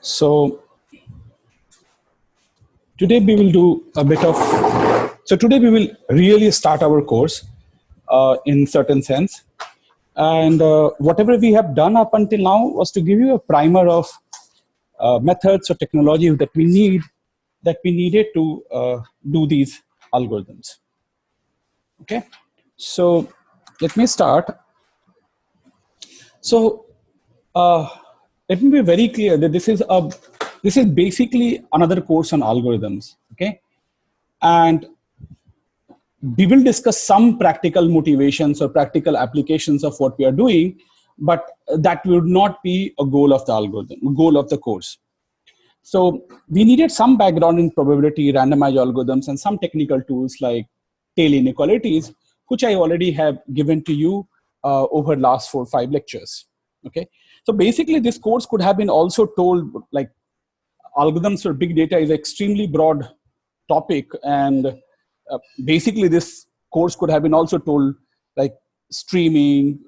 So today we will do a bit of, so today we will really start our course in certain sense. And whatever we have done up until now was to give you a primer of methods or technology that we needed to do these algorithms. Okay, so let me start. So let me be very clear that this is basically another course on algorithms. Okay, and we will discuss some practical motivations or practical applications of what we are doing, but that would not be a goal of the algorithm, goal of the course. So we needed some background in probability, randomized algorithms, and some technical tools like tail inequalities, which I already have given to you over last 4 or 5 lectures. Okay, so basically this course could have been also told like algorithms for big data is an extremely broad topic, and basically this course could have been also told like streaming,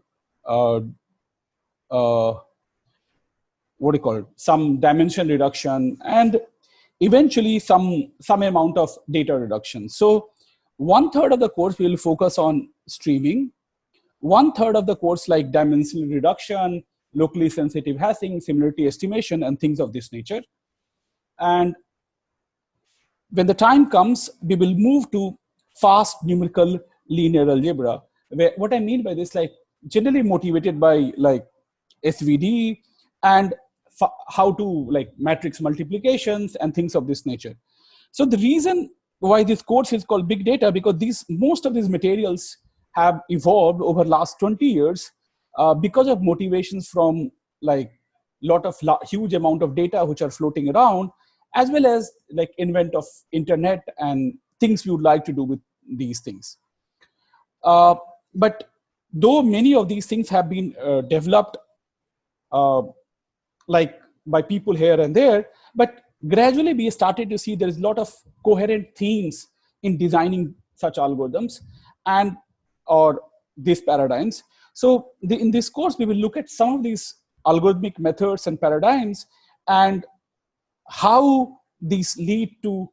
uh, uh, what do you call it, some dimension reduction, and eventually some amount of data reduction. So 1/3 of the course we will focus on streaming, 1/3 of the course like dimensional reduction, locally sensitive hashing, similarity estimation, and things of this nature. And when the time comes, we will move to fast numerical linear algebra. Where, what I mean by this, like generally motivated by like SVD and how to like matrix multiplications and things of this nature. So the reason why this course is called big data, because most of these materials have evolved over last 20 years because of motivations from like huge amount of data which are floating around, as well as like invent of internet and things we would like to do with these things. But though many of these things have been developed like by people here and there, but gradually we started to see there is a lot of coherent themes in designing such algorithms and or these paradigms. So in this course, we will look at some of these algorithmic methods and paradigms and how these lead to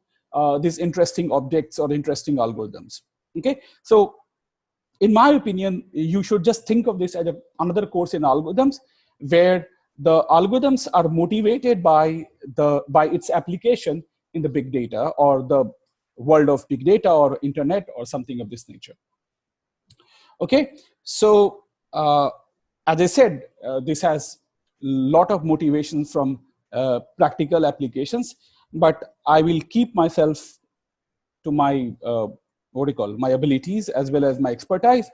these interesting objects or interesting algorithms. Okay, so in my opinion, you should just think of this as another course in algorithms, where the algorithms are motivated by its application in the big data or the world of big data or internet or something of this nature. Okay, so as I said, this has a lot of motivation from practical applications, but I will keep myself to my what do you call my abilities as well as my expertise,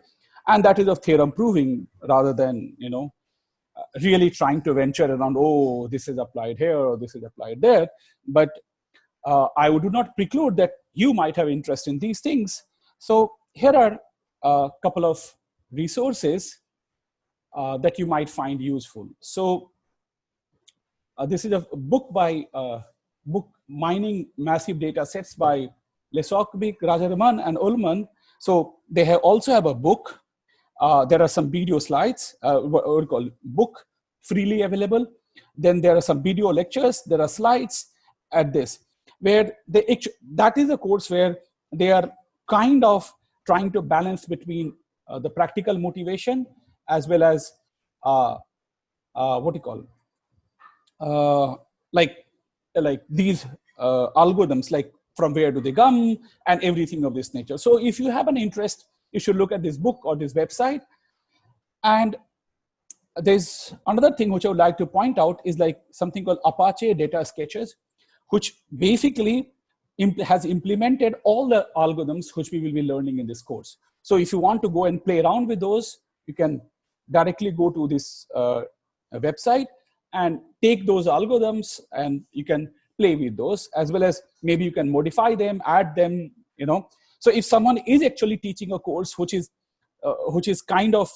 and that is of theorem proving rather than really trying to venture around, oh, this is applied here or this is applied there. But I do not preclude that you might have interest in these things. So here are a couple of resources that you might find useful. So this is a book by book Mining Massive Data Sets by Lesokvik, Rajaraman, and Ullman. So they also have a book. There are some video slides, what we call book, freely available. Then there are some video lectures. There are slides at this, where that is a course where they are kind of trying to balance between the practical motivation as well as what do you call like these algorithms, like from where do they come and everything of this nature. So if you have an interest, you should look at this book or this website. And there's another thing which I would like to point out is like something called Apache Data Sketches, which basically has implemented all the algorithms which we will be learning in this course. So if you want to go and play around with those, you can directly go to this website and take those algorithms and you can play with those, as well as maybe you can modify them, add them, So if someone is actually teaching a course which is kind of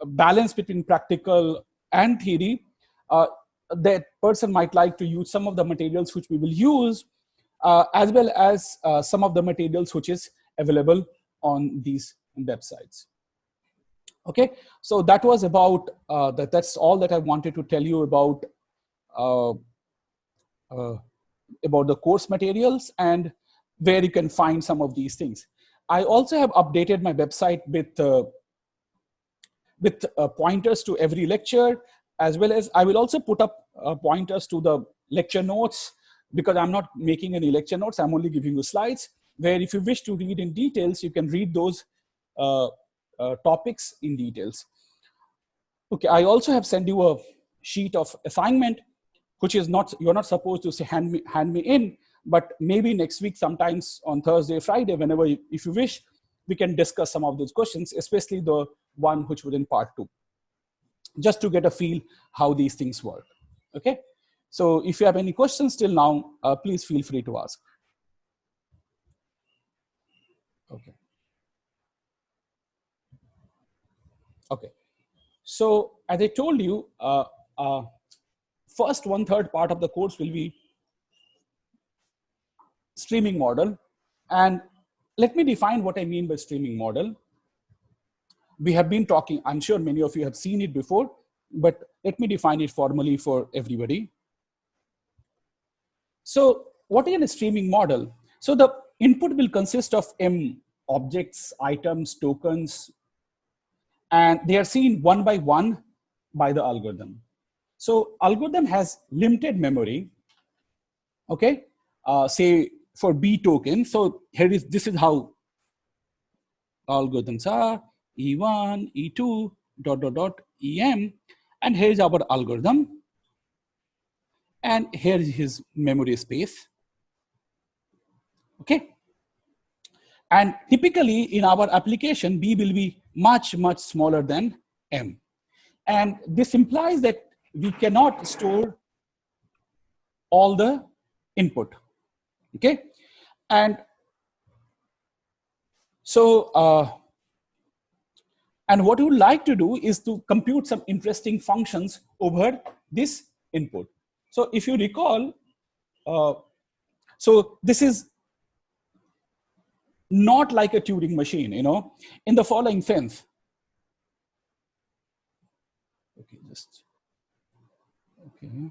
balance between practical and theory, that person might like to use some of the materials which we will use, as well as some of the materials which is available on these websites. Okay, so that was about that's all that I wanted to tell you about uh, about the course materials and where you can find some of these things. I also have updated my website with pointers to every lecture, as well as I will also put up pointers to the lecture notes, because I'm not making any lecture notes. I'm only giving you slides where if you wish to read in details, you can read those topics in details. Okay, I also have sent you a sheet of assignment, which is not, you're not supposed to say hand me in, but maybe next week, sometimes on Thursday, Friday, whenever if you wish, we can discuss some of those questions, especially the one which was in part 2, just to get a feel how these things work. Okay, so if you have any questions till now, please feel free to ask. Okay. Okay. So as I told you, first 1/3 part of the course will be streaming model. And let me define what I mean by streaming model. We have been talking, I'm sure many of you have seen it before, but let me define it formally for everybody. So what is a streaming model? So the input will consist of M objects, items, tokens, and they are seen one by one by the algorithm. So algorithm has limited memory, okay? Say for B token, so here is, this is how algorithms are, E1, E2, dot, dot, dot, EM, and here is our algorithm, and here is his memory space, okay? And typically in our application, B will be much, much smaller than M. And this implies that we cannot store all the input, okay? And so, and what we would like to do is to compute some interesting functions over this input. So if you recall, so this is not like a Turing machine, you know, in the following sense. Okay, just, okay.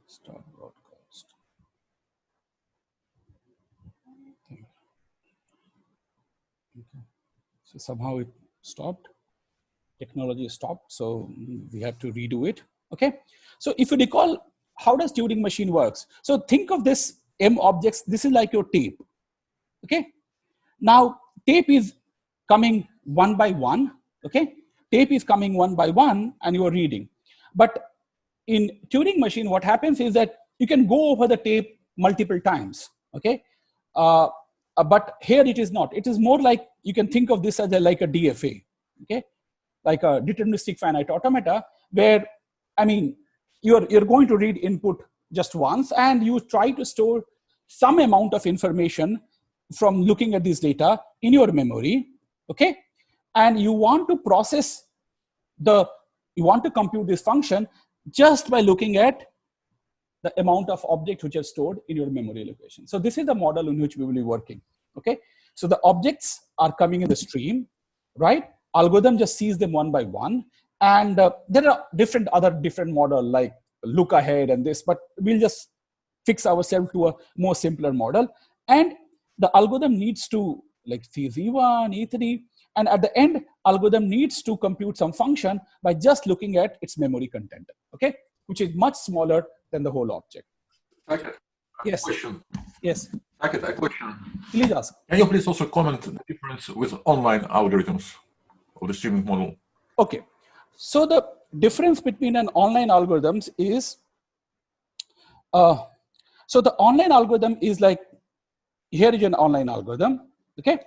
Stop broadcast. Okay. So somehow it stopped. Technology stopped, so we have to redo it. Okay. So if you recall, how does Turing machine works? So think of this M objects. This is like your tape. Okay. Now tape is coming one by one. Okay. Tape is coming one by one, and you are reading. But in Turing machine, what happens is that you can go over the tape multiple times. Okay. But here it is not. It is more like, you can think of this as like a DFA. Okay. Like a deterministic finite automata, where, I mean, you're going to read input just once, and you try to store some amount of information from looking at this data in your memory, okay? And you want to process you want to compute this function just by looking at the amount of objects which are stored in your memory location. So this is the model in which we will be working, okay? So the objects are coming in the stream, right? Algorithm just sees them one by one. And there are different model like look ahead and this, but we'll just fix ourselves to a more simpler model. And the algorithm needs to like see Z1, E3, and at the end, algorithm needs to compute some function by just looking at its memory content, okay? Which is much smaller than the whole object. Saket, yes. Question. Yes. Saket, a question. Please ask. Can you please also comment the difference with online algorithms of the streaming model? Okay. So the difference between an online algorithms is, so the online algorithm is like, here is an online algorithm, okay?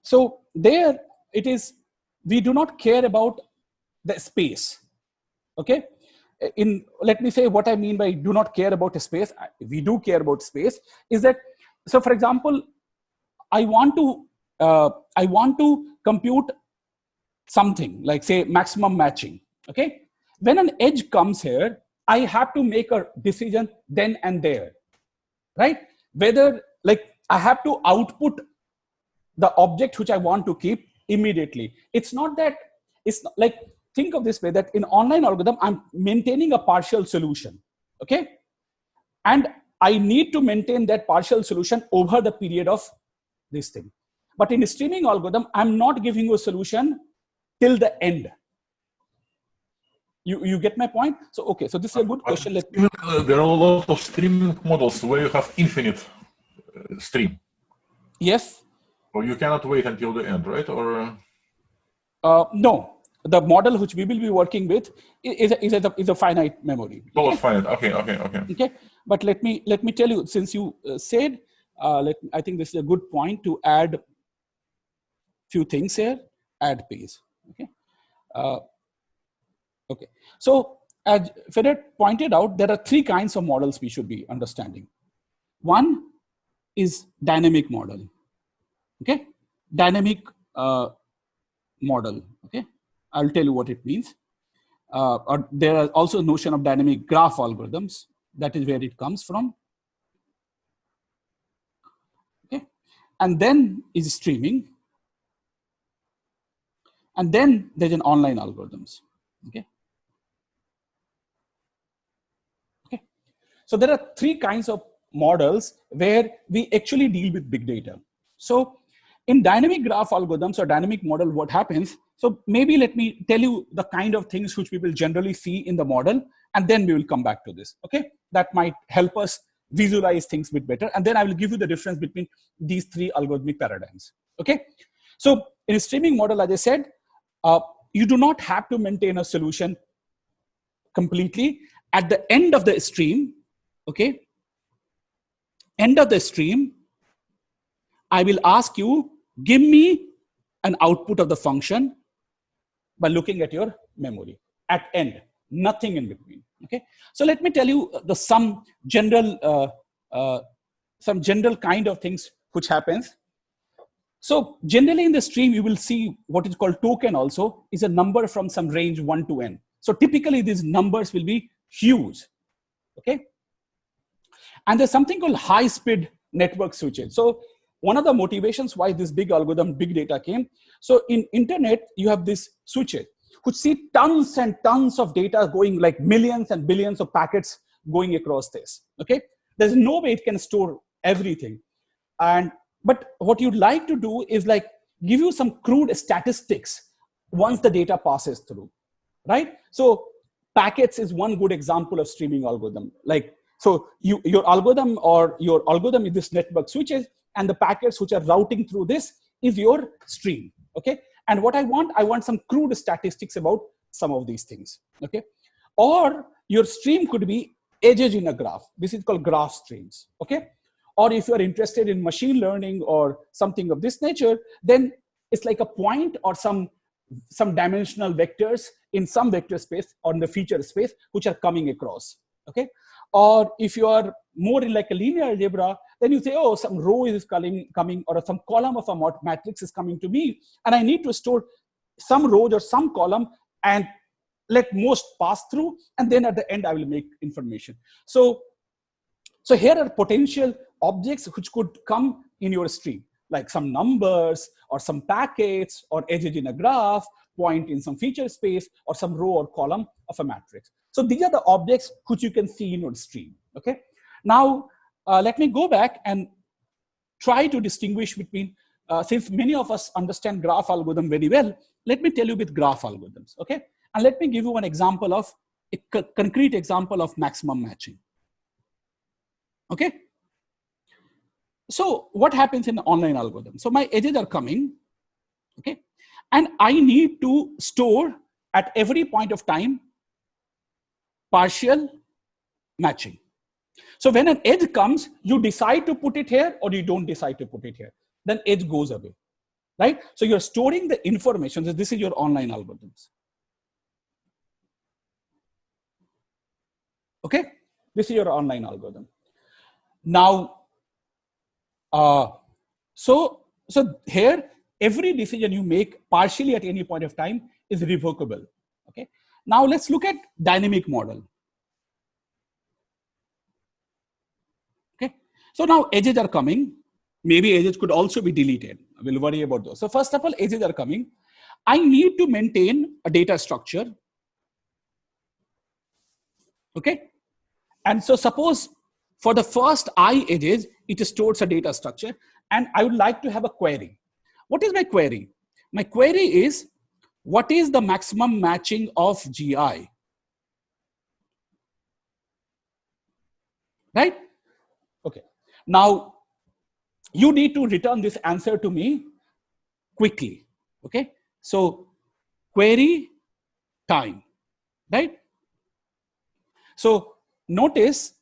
So there it is, we do not care about the space, okay? Let me say what I mean by do not care about space. We do care about space, is that, so for example, I want to compute something like say maximum matching, okay? When an edge comes here, I have to make a decision then and there, right? Whether like I have to output the object which I want to keep immediately. It's not that, it's not like think of this way, that in online algorithm, I'm maintaining a partial solution, okay? And I need to maintain that partial solution over the period of this thing. But in a streaming algorithm, I'm not giving you a solution till the end. You get my point? So, okay, so this is a good question. There are a lot of streaming models where you have infinite stream. Yes. Or you cannot wait until the end, right? Or no. The model which we will be working with is a finite memory. Oh, it's finite. Okay. But let me tell you, since you said, I think this is a good point to add few things here. Add pace. Okay. Okay. So as Fedor pointed out, there are three kinds of models we should be understanding. One is dynamic model. Okay. Dynamic model. Okay. I'll tell you what it means. Or there are also a notion of dynamic graph algorithms. That is where it comes from. Okay. And then is streaming. And then there's an online algorithms. Okay. Okay. So there are three kinds of models where we actually deal with big data. So in dynamic graph algorithms or dynamic model, what happens? So maybe let me tell you the kind of things which we will generally see in the model, and then we will come back to this. Okay. That might help us visualize things a bit better. And then I will give you the difference between these three algorithmic paradigms. Okay. So in a streaming model, as I said, you do not have to maintain a solution completely. At the end of the stream, okay, end of the stream, I will ask you, give me an output of the function by looking at your memory at end, nothing in between. Okay, so let me tell you some general kind of things which happens. So generally in the stream, you will see what is called token also is a number from some range 1 to n. So typically these numbers will be huge. Okay, and there's something called high-speed network switches. So one of the motivations why this big algorithm, big data came. So in internet, you have this switches which see tons and tons of data going, like millions and billions of packets going across this. Okay, there's no way it can store everything. But what you'd like to do is like give you some crude statistics once the data passes through, right? So packets is one good example of streaming algorithm. Like, so your algorithm is this network switches, and the packets which are routing through this is your stream. Okay. And what I want some crude statistics about some of these things. Okay. Or your stream could be edges in a graph. This is called graph streams. Okay. Or if you're interested in machine learning or something of this nature, then it's like a point or some dimensional vectors in some vector space or in the feature space, which are coming across. Okay. Or if you are more in like a linear algebra, then you say, oh, some row is coming, or some column of a matrix is coming to me, and I need to store some rows or some column and let most pass through, and then at the end I will make information. So here are potential objects which could come in your stream, like some numbers or some packets or edges in a graph, point in some feature space, or some row or column of a matrix. So these are the objects which you can see in your stream. Okay. Now let me go back and try to distinguish between, since many of us understand graph algorithm very well, let me tell you with graph algorithms. Okay. And let me give you an example of a concrete example of maximum matching. Okay. So what happens in the online algorithm? So my edges are coming. Okay. And I need to store at every point of time partial matching. So when an edge comes, you decide to put it here or you don't decide to put it here. Then edge goes away, right? So you're storing the information. So this is your online algorithms. Okay, this is your online algorithm. Now, so here, every decision you make partially at any point of time is revocable. Okay. Now let's look at dynamic model. Okay. So now edges are coming. Maybe edges could also be deleted. We'll worry about those. So first of all, edges are coming. I need to maintain a data structure. Okay. And so suppose for the first I edges, it stores a data structure, and I would like to have a query. What is my query? My query is, what is the maximum matching of GI? Right? Okay. Now, you need to return this answer to me quickly. Okay. So, query time, right? So, notice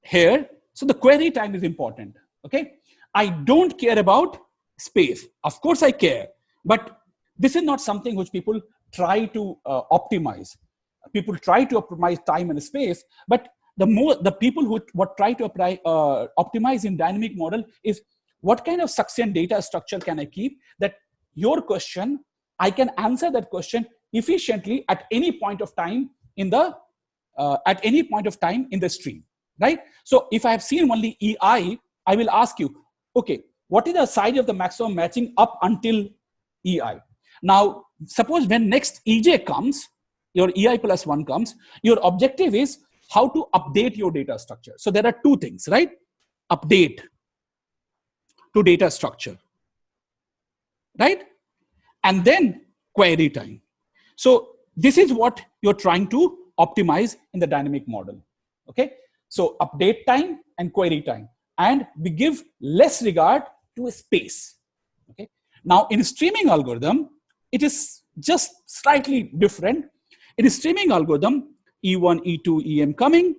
here, so the query time is important. Okay. I don't care about space. Of course, I care, but this is not something which people try to optimize. People try to optimize time and space, but the people who try to optimize in dynamic model is what kind of succinct data structure can I keep that your question, I can answer that question efficiently at any point of time in the stream, right? So if I have seen only EI, I will ask you, okay, what is the size of the maximum matching up until EI? Now, suppose when next EJ comes, your EI plus 1 comes, your objective is how to update your data structure. So there are two things, right? Update to data structure, right? And then query time. So this is what you're trying to optimize in the dynamic model, okay? So update time and query time. And we give less regard to a space, okay? Now in streaming algorithm, it is just slightly different. In a streaming algorithm, E1, E2, EM coming,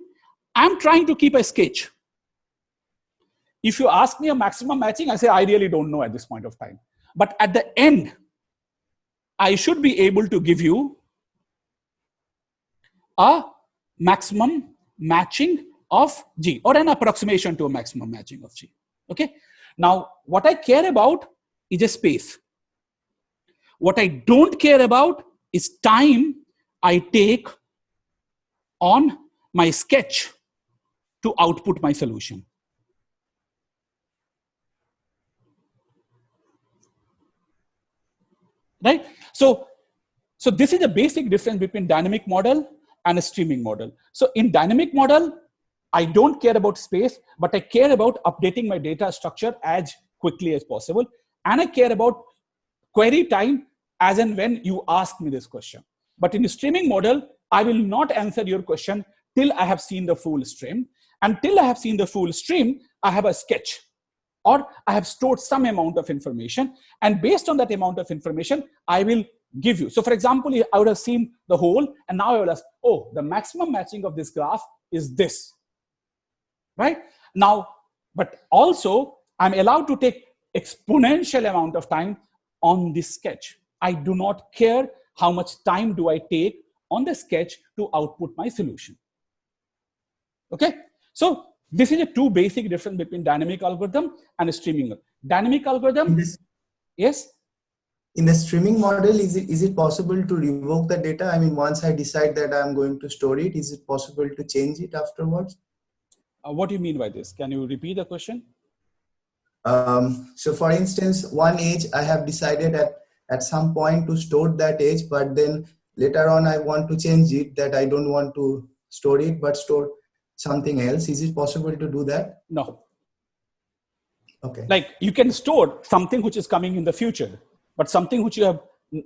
I'm trying to keep a sketch. If you ask me a maximum matching, I say, I really don't know at this point of time. But at the end, I should be able to give you a maximum matching of G, or an approximation to a maximum matching of G. Okay. Now, what I care about is a space. What I don't care about is time I take on my sketch to output my solution. Right? So this is the basic difference between dynamic model and a streaming model. So in dynamic model, I don't care about space, but I care about updating my data structure as quickly as possible. And I care about query time as and when you ask me this question. But in the streaming model, I will not answer your question till I have seen the full stream. Until I have seen the full stream, I have a sketch, or I have stored some amount of information. And based on that amount of information, I will give you. So for example, I would have seen the whole, and now I will ask, oh, the maximum matching of this graph is this, right? Now, but also I'm allowed to take exponential amount of time on this sketch. I do not care how much time do I take on the sketch to output my solution. Okay, so this is a two basic difference between dynamic algorithm and a streaming. Dynamic algorithm, yes? In the streaming model, is it possible to revoke the data? I mean, once I decide that I'm going to store it, is it possible to change it afterwards? What do you mean by this? Can you repeat the question? So for instance, one edge, I have decided at some point to store that edge, but then later on I want to change it, that I don't want to store it, but store something else. Is it possible to do that? No. Okay. Like you can store something which is coming in the future, but something which you have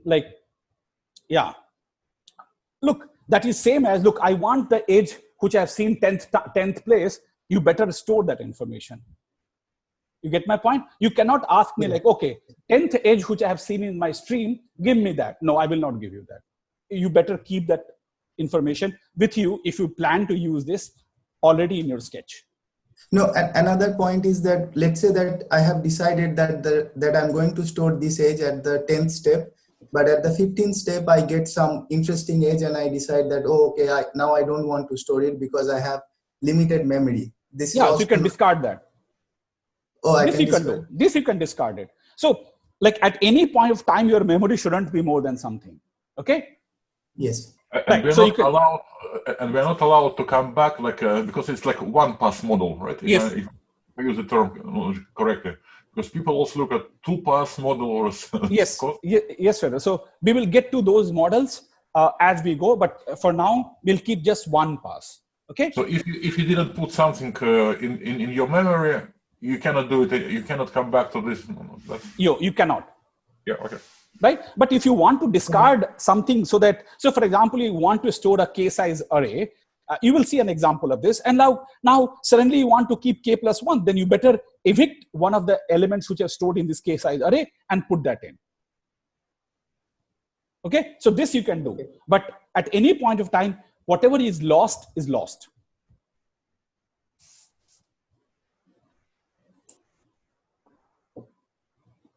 like, yeah. Look, that is same as, look, I want the edge which I have seen 10th place, you better store that information. You get my point? You cannot ask me like, okay, 10th edge which I have seen in my stream, give me that. No, I will not give you that. You better keep that information with you if you plan to use this already in your sketch. No, another point is that, let's say that I have decided that I'm going to store this edge at the 10th step, but at the 15th step, I get some interesting edge and I decide that, oh, okay, now I don't want to store it because I have limited memory. This yeah, so you can discard that. Oh, this you can do. This you can discard it. So like at any point of time, your memory shouldn't be more than something. Okay? Yes. And we're not allowed to come back like because it's like one pass model, right? Yes. If I use the term correctly. Because people also look at two-pass model or yes, yes, sir. So we will get to those models as we go, but for now we'll keep just one pass. Okay. So if you didn't put something in your memory, you cannot do it. You cannot come back to this. You cannot. Yeah. Okay. Right. But if you want to discard something so for example, you want to store a k-size array, you will see an example of this. And now suddenly you want to keep k+1, then you better evict one of the elements which are stored in this k-size array and put that in. Okay. So this you can do. But at any point of time, whatever is lost is lost.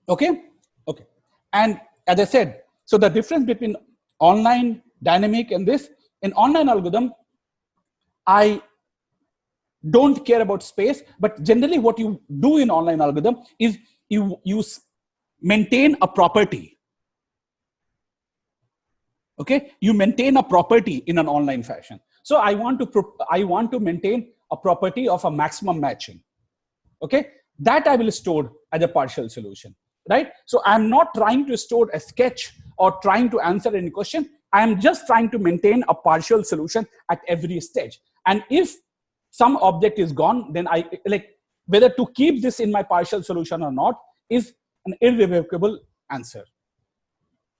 Okay. Okay. And as I said, so the difference between online, dynamic, and this, in online algorithm, I don't care about space, but generally what you do in online algorithm is you maintain a property. Okay, you maintain a property in an online fashion. So I want to maintain a property of a maximum matching. Okay, that I will store as a partial solution, right? So I'm not trying to store a sketch or trying to answer any question. I'm just trying to maintain a partial solution at every stage. And if some object is gone, then I like whether to keep this in my partial solution or not is an irrevocable answer.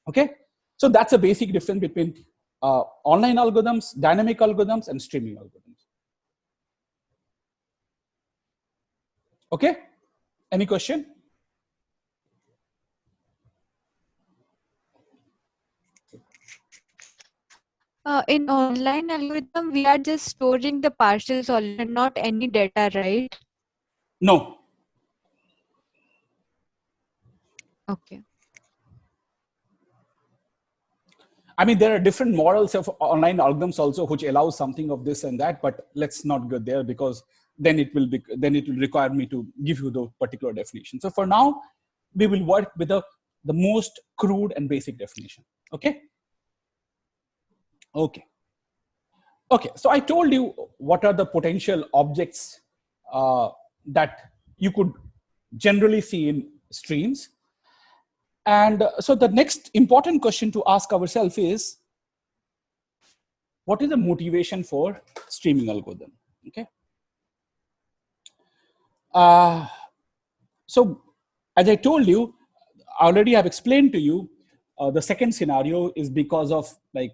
Okay, so that's a basic difference between online algorithms, dynamic algorithms, and streaming algorithms. Okay, any question? In online algorithm, we are just storing the partial solution, not any data, right? No. Okay. I mean, there are different models of online algorithms also, which allow something of this and that, but let's not go there because then it will require me to give you the particular definition. So for now, we will work with the most crude and basic definition. Okay. Okay. Okay. So I told you what are the potential objects that you could generally see in streams. And so the next important question to ask ourselves is, what is the motivation for streaming algorithm? Okay. So as I told you, already I've explained to you, the second scenario is because of like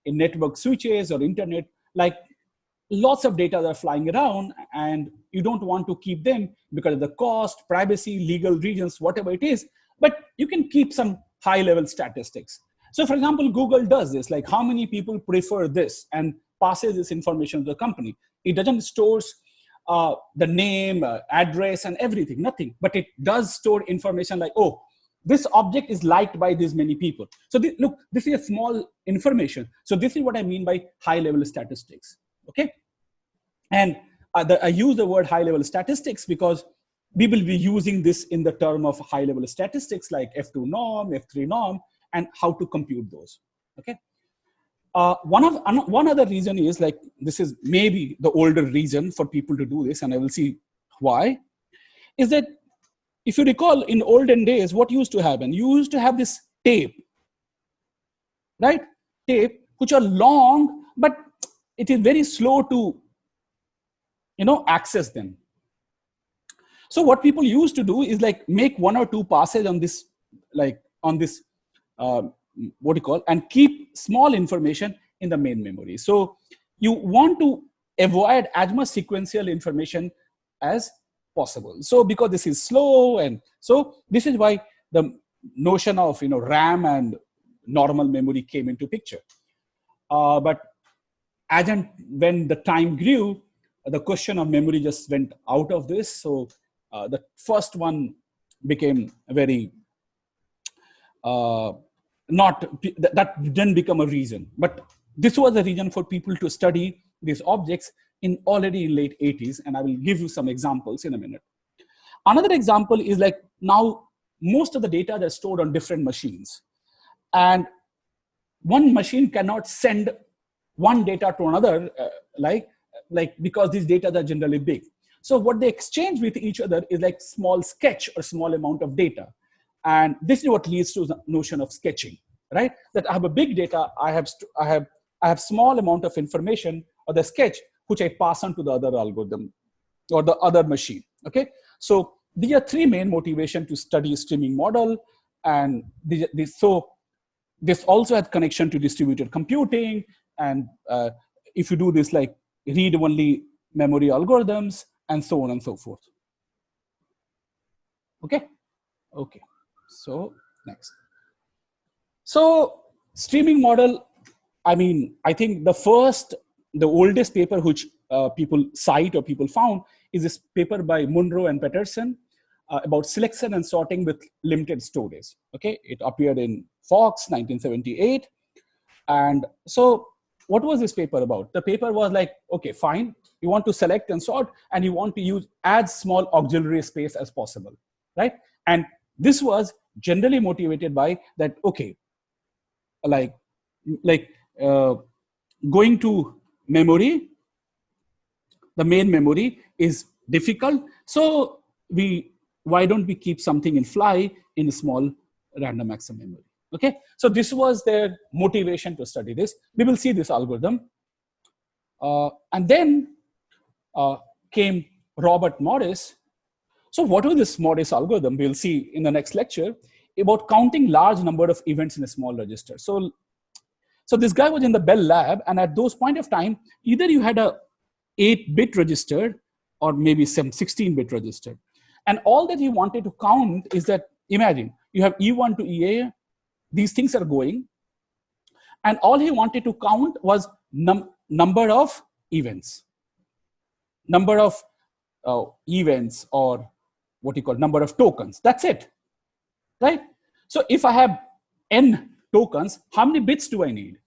in network switches or internet, like lots of data are flying around and you don't want to keep them because of the cost, privacy, legal reasons, whatever it is, but you can keep some high level statistics. So for example, Google does this, like how many people prefer this and passes this information to the company. It doesn't stores the name, address and everything, nothing, but it does store information like, oh, this object is liked by these many people. So look, this is a small information. So this is what I mean by high level statistics. Okay. And I use the word high level statistics because we will be using this in the term of high level statistics like F2 norm, F3 norm, and how to compute those. Okay. One other reason is like, this is maybe the older reason for people to do this, and I will see why, is that if you recall in olden days, what used to happen? You used to have this tape, right? Tape, which are long, but it is very slow to, access them. So what people used to do is like make one or two passes on this, and keep small information in the main memory. So you want to avoid as much sequential information as possible. So because this is slow, and so this is why the notion of RAM and normal memory came into picture. But when the time grew, the question of memory just went out of this. So the first one became very that didn't become a reason, but this was a reason for people to study these objects in already in late 80s, and I will give you some examples in a minute. Another example is like now most of the data that's stored on different machines, and one machine cannot send one data to another, like because these data are generally big. So what they exchange with each other is like small sketch or small amount of data. And this is what leads to the notion of sketching, right? That I have a big data, I have small amount of information or the sketch, which I pass on to the other algorithm or the other machine, okay? So these are three main motivation to study streaming model. And so this also has connection to distributed computing. And if you do this like read-only memory algorithms and so on and so forth. Okay, okay. So next. So streaming model, I mean, I think the oldest paper which people cite or people found is this paper by Munro and Peterson about selection and sorting with limited storage. Okay, it appeared in Fox 1978. And so what was this paper about? The paper was like, okay, fine, you want to select and sort, and you want to use as small auxiliary space as possible, right? And this was generally motivated by that, okay, like going to memory, the main memory is difficult. So why don't we keep something in fly in a small random access memory? Okay, so this was their motivation to study this. We will see this algorithm. And then came Robert Morris. So what was this Morris algorithm? We'll see in the next lecture about counting large number of events in a small register. So this guy was in the Bell Lab, and at those point of time, either you had a 8-bit register or maybe some 16-bit register. And all that he wanted to count is that, imagine, you have E1 to EA, these things are going, and all he wanted to count was number of events. Number of events, or what you call number of tokens. That's it, right? So if I have n tokens, how many bits do I need?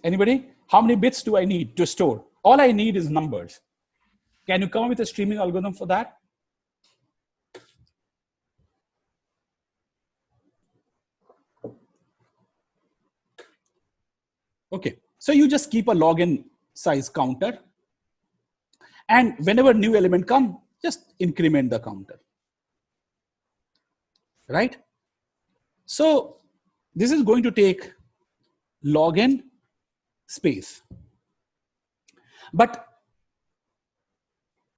Anybody? How many bits do I need to store? All I need is numbers. Can you come up with a streaming algorithm for that? Okay, so you just keep a log n size counter, and whenever new element come, just increment the counter, right? So this is going to take log n space. But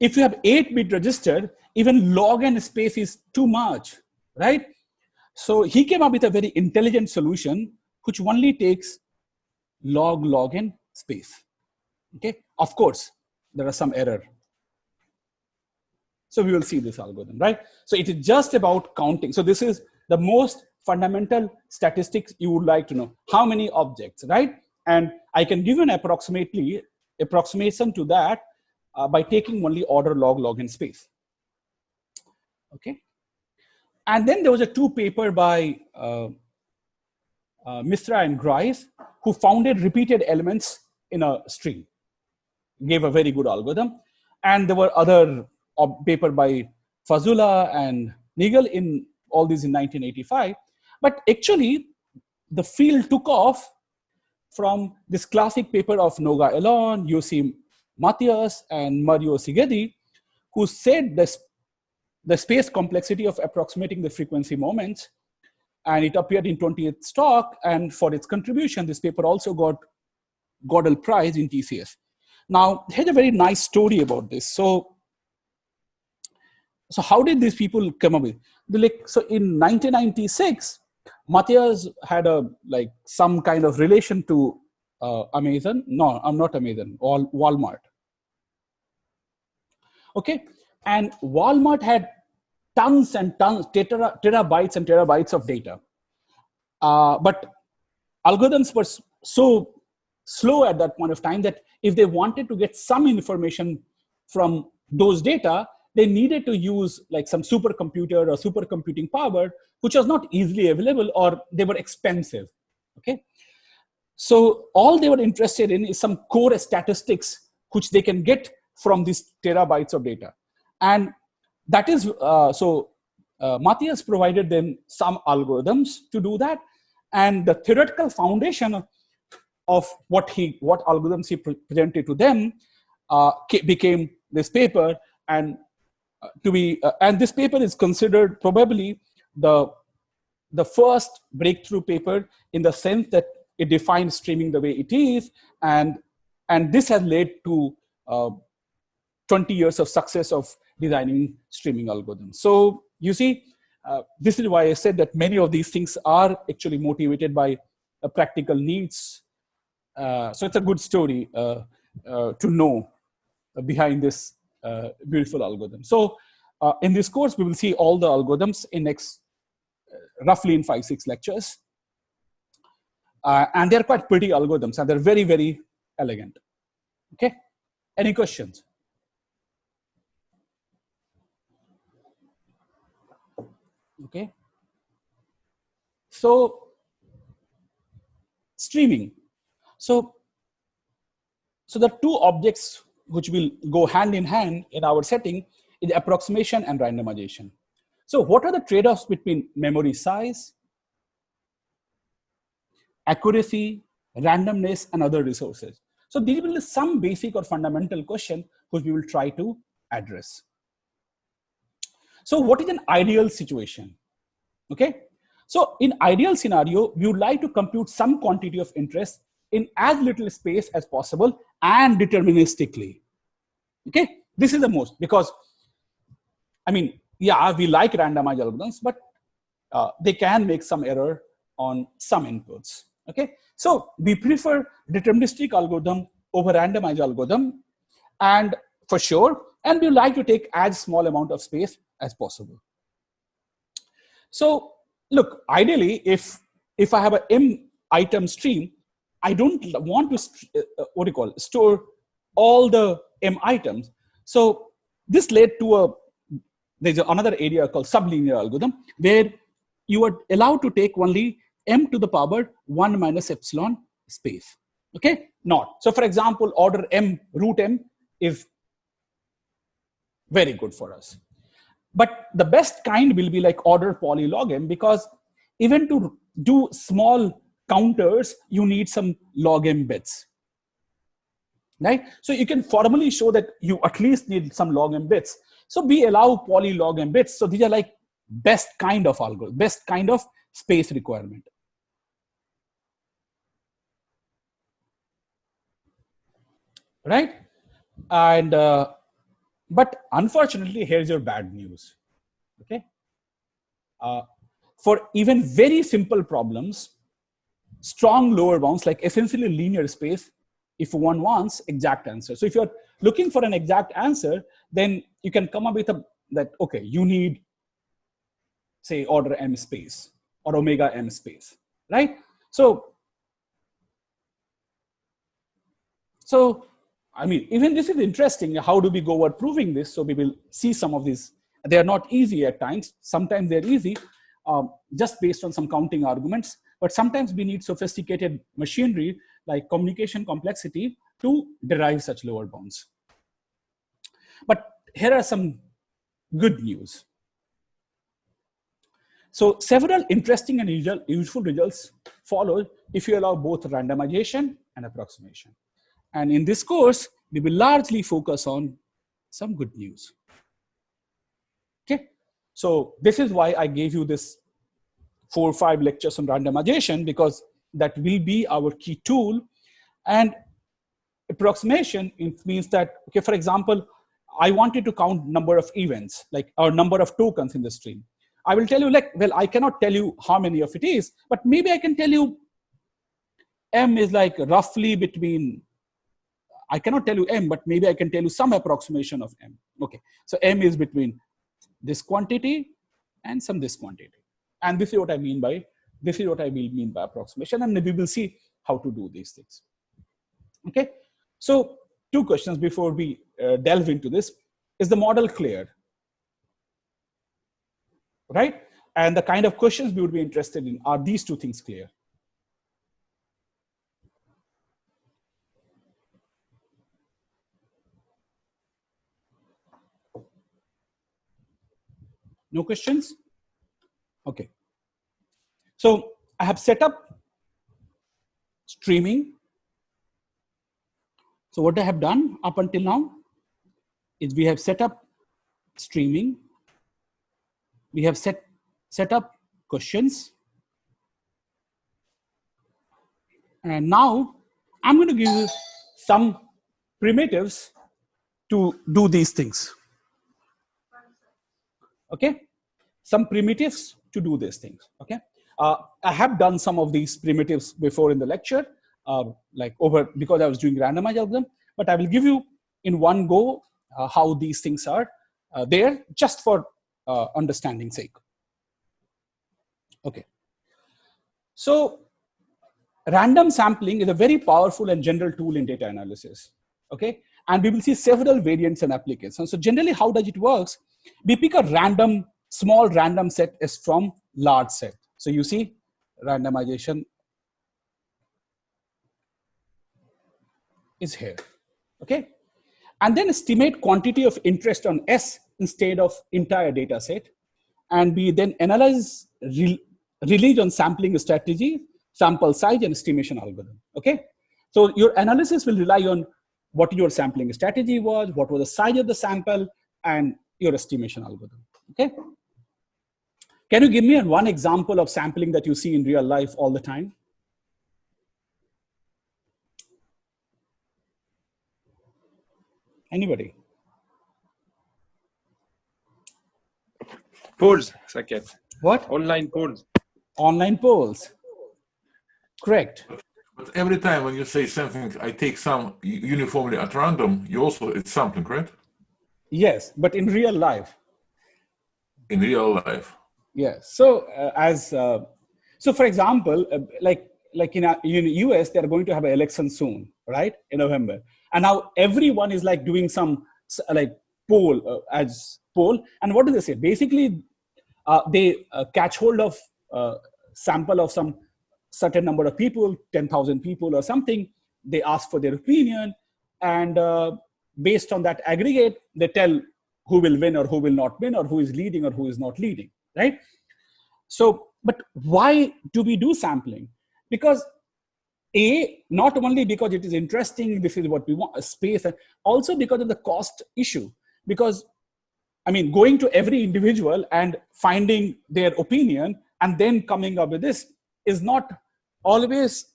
if you have 8-bit register, even log n space is too much, right? So he came up with a very intelligent solution which only takes log n space. Okay, of course, there are some error. So we will see this algorithm, right? So it is just about counting. So this is the most fundamental statistics you would like to know. How many objects, right? And I can give you an approximation to that by taking only order log n space. Okay. And then there was a 2 paper by Mishra and Grice, who founded repeated elements in a string, gave a very good algorithm. And there were other paper by Fazula and Nigel in all these in 1985. But actually, the field took off from this classic paper of Noga Elon, Yossi Matthias, and Mario Szigeti, who said the space complexity of approximating the frequency moments, and it appeared in 20th Stock, and for its contribution, this paper also got Gödel Prize in TCS. Now, here's a very nice story about this. So how did these people come up with? So in 1996, Matthias had some kind of relation to Amazon. No, I'm not Amazon, Walmart. Okay, and Walmart had tons and tons, terabytes and terabytes of data. But algorithms were so slow at that point of time that if they wanted to get some information from those data, they needed to use like some supercomputer or supercomputing power, which was not easily available, or they were expensive. Okay, so all they were interested in is some core statistics which they can get from these terabytes of data. And that is, Matthias provided them some algorithms to do that. And the theoretical foundation of what algorithms he presented to them became this paper, and and this paper is considered probably the first breakthrough paper in the sense that it defines streaming the way it is, and this has led to 20 years of success of designing streaming algorithms. So you see, this is why I said that many of these things are actually motivated by practical needs. So it's a good story to know behind this beautiful algorithm. So in this course, we will see all the algorithms in next roughly in 5-6 lectures. And they're quite pretty algorithms, and they're very, very elegant. Okay, any questions? Okay, so streaming. So the two objects which will go hand in hand in our setting is approximation and randomization. So what are the trade-offs between memory size, accuracy, randomness, and other resources? So these will be some basic or fundamental question which we will try to address. So what is an ideal situation? Okay, so in ideal scenario, we would like to compute some quantity of interest in as little space as possible and deterministically. Okay, this is the most, because I mean, yeah, we like randomized algorithms, but they can make some error on some inputs. Okay, so we prefer deterministic algorithm over randomized algorithm, and for sure, and we like to take as small amount of space as possible. So look, ideally, if I have an M item stream, I don't want to store all the M items. So this led to there's another area called sublinear algorithm, where you are allowed to take only M to the power 1 minus epsilon space. Okay, not. So for example, order M, root M is very good for us. But the best kind will be like order polylog M, because even to do small counters, you need some log M bits. Right? So you can formally show that you at least need some log M bits. So we allow polylog M bits. So these are like best kind of algorithm, best kind of space requirement. Right? And but unfortunately, here's your bad news. Okay, for even very simple problems, strong lower bounds, like essentially linear space, if one wants exact answer. So if you're looking for an exact answer, then you can come up with that okay, you need, say, order M space or omega M space, right? So I mean, even this is interesting. How do we go about proving this? So we will see some of these. They are not easy at times. Sometimes they're easy, just based on some counting arguments. But sometimes we need sophisticated machinery like communication complexity to derive such lower bounds. But here are some good news. So several interesting and useful results follow if you allow both randomization and approximation. And in this course, we will largely focus on some good news. Okay, so this is why I gave you this 4 or 5 lectures on randomization, because that will be our key tool. And approximation, it means that, okay, for example, I wanted to count number of events, like or number of tokens in the stream. I will tell you, like, well, I cannot tell you how many of it is, but maybe I can tell you M is like roughly between, I cannot tell you M, but maybe I can tell you some approximation of M. Okay, so M is between this quantity and some this quantity. And this is what I mean by, approximation, and we will see how to do these things. Okay, so 2 questions before we delve into this. Is the model clear? Right? And the kind of questions we would be interested in are these 2 things clear? No questions? Okay. So I have set up streaming So what I have done up until now is we have set up streaming. We have set up questions. And now I'm going to give you some primitives to do these things. Okay, some primitives to do these things. Okay, I have done some of these primitives before in the lecture, because I was doing randomized algorithm, but I will give you in one go how these things are there, just for understanding sake. Okay, so random sampling is a very powerful and general tool in data analysis. Okay, and we will see several variants and applications. So generally, how does it works? We pick a small random set is from large set. So you see randomization is here. Okay, and then estimate quantity of interest on S instead of entire data set, and we then analyze release on sampling strategy, sample size, and estimation algorithm. Okay, so your analysis will rely on what your sampling strategy was, what was the size of the sample, and your estimation algorithm. Okay, can you give me one example of sampling that you see in real life all the time? Anybody? Polls, Saket. What? Online polls. Online polls. Correct. But every time when you say something, I take some uniformly at random, it's sampling, right? Yes, but in real life. In real life. Yes. So so for example, like in US, they're going to have an election soon, right? In November. And now everyone is like doing some poll. And what do they say? Basically, they catch hold of sample of some certain number of people, 10,000 people or something. They ask for their opinion, and based on that aggregate, they tell who will win or who will not win, or who is leading or who is not leading, right? So, but why do we do sampling? Because not only because it is interesting, this is what we want, a space, and also because of the cost issue. Because, I mean, going to every individual and finding their opinion and then coming up with this is not always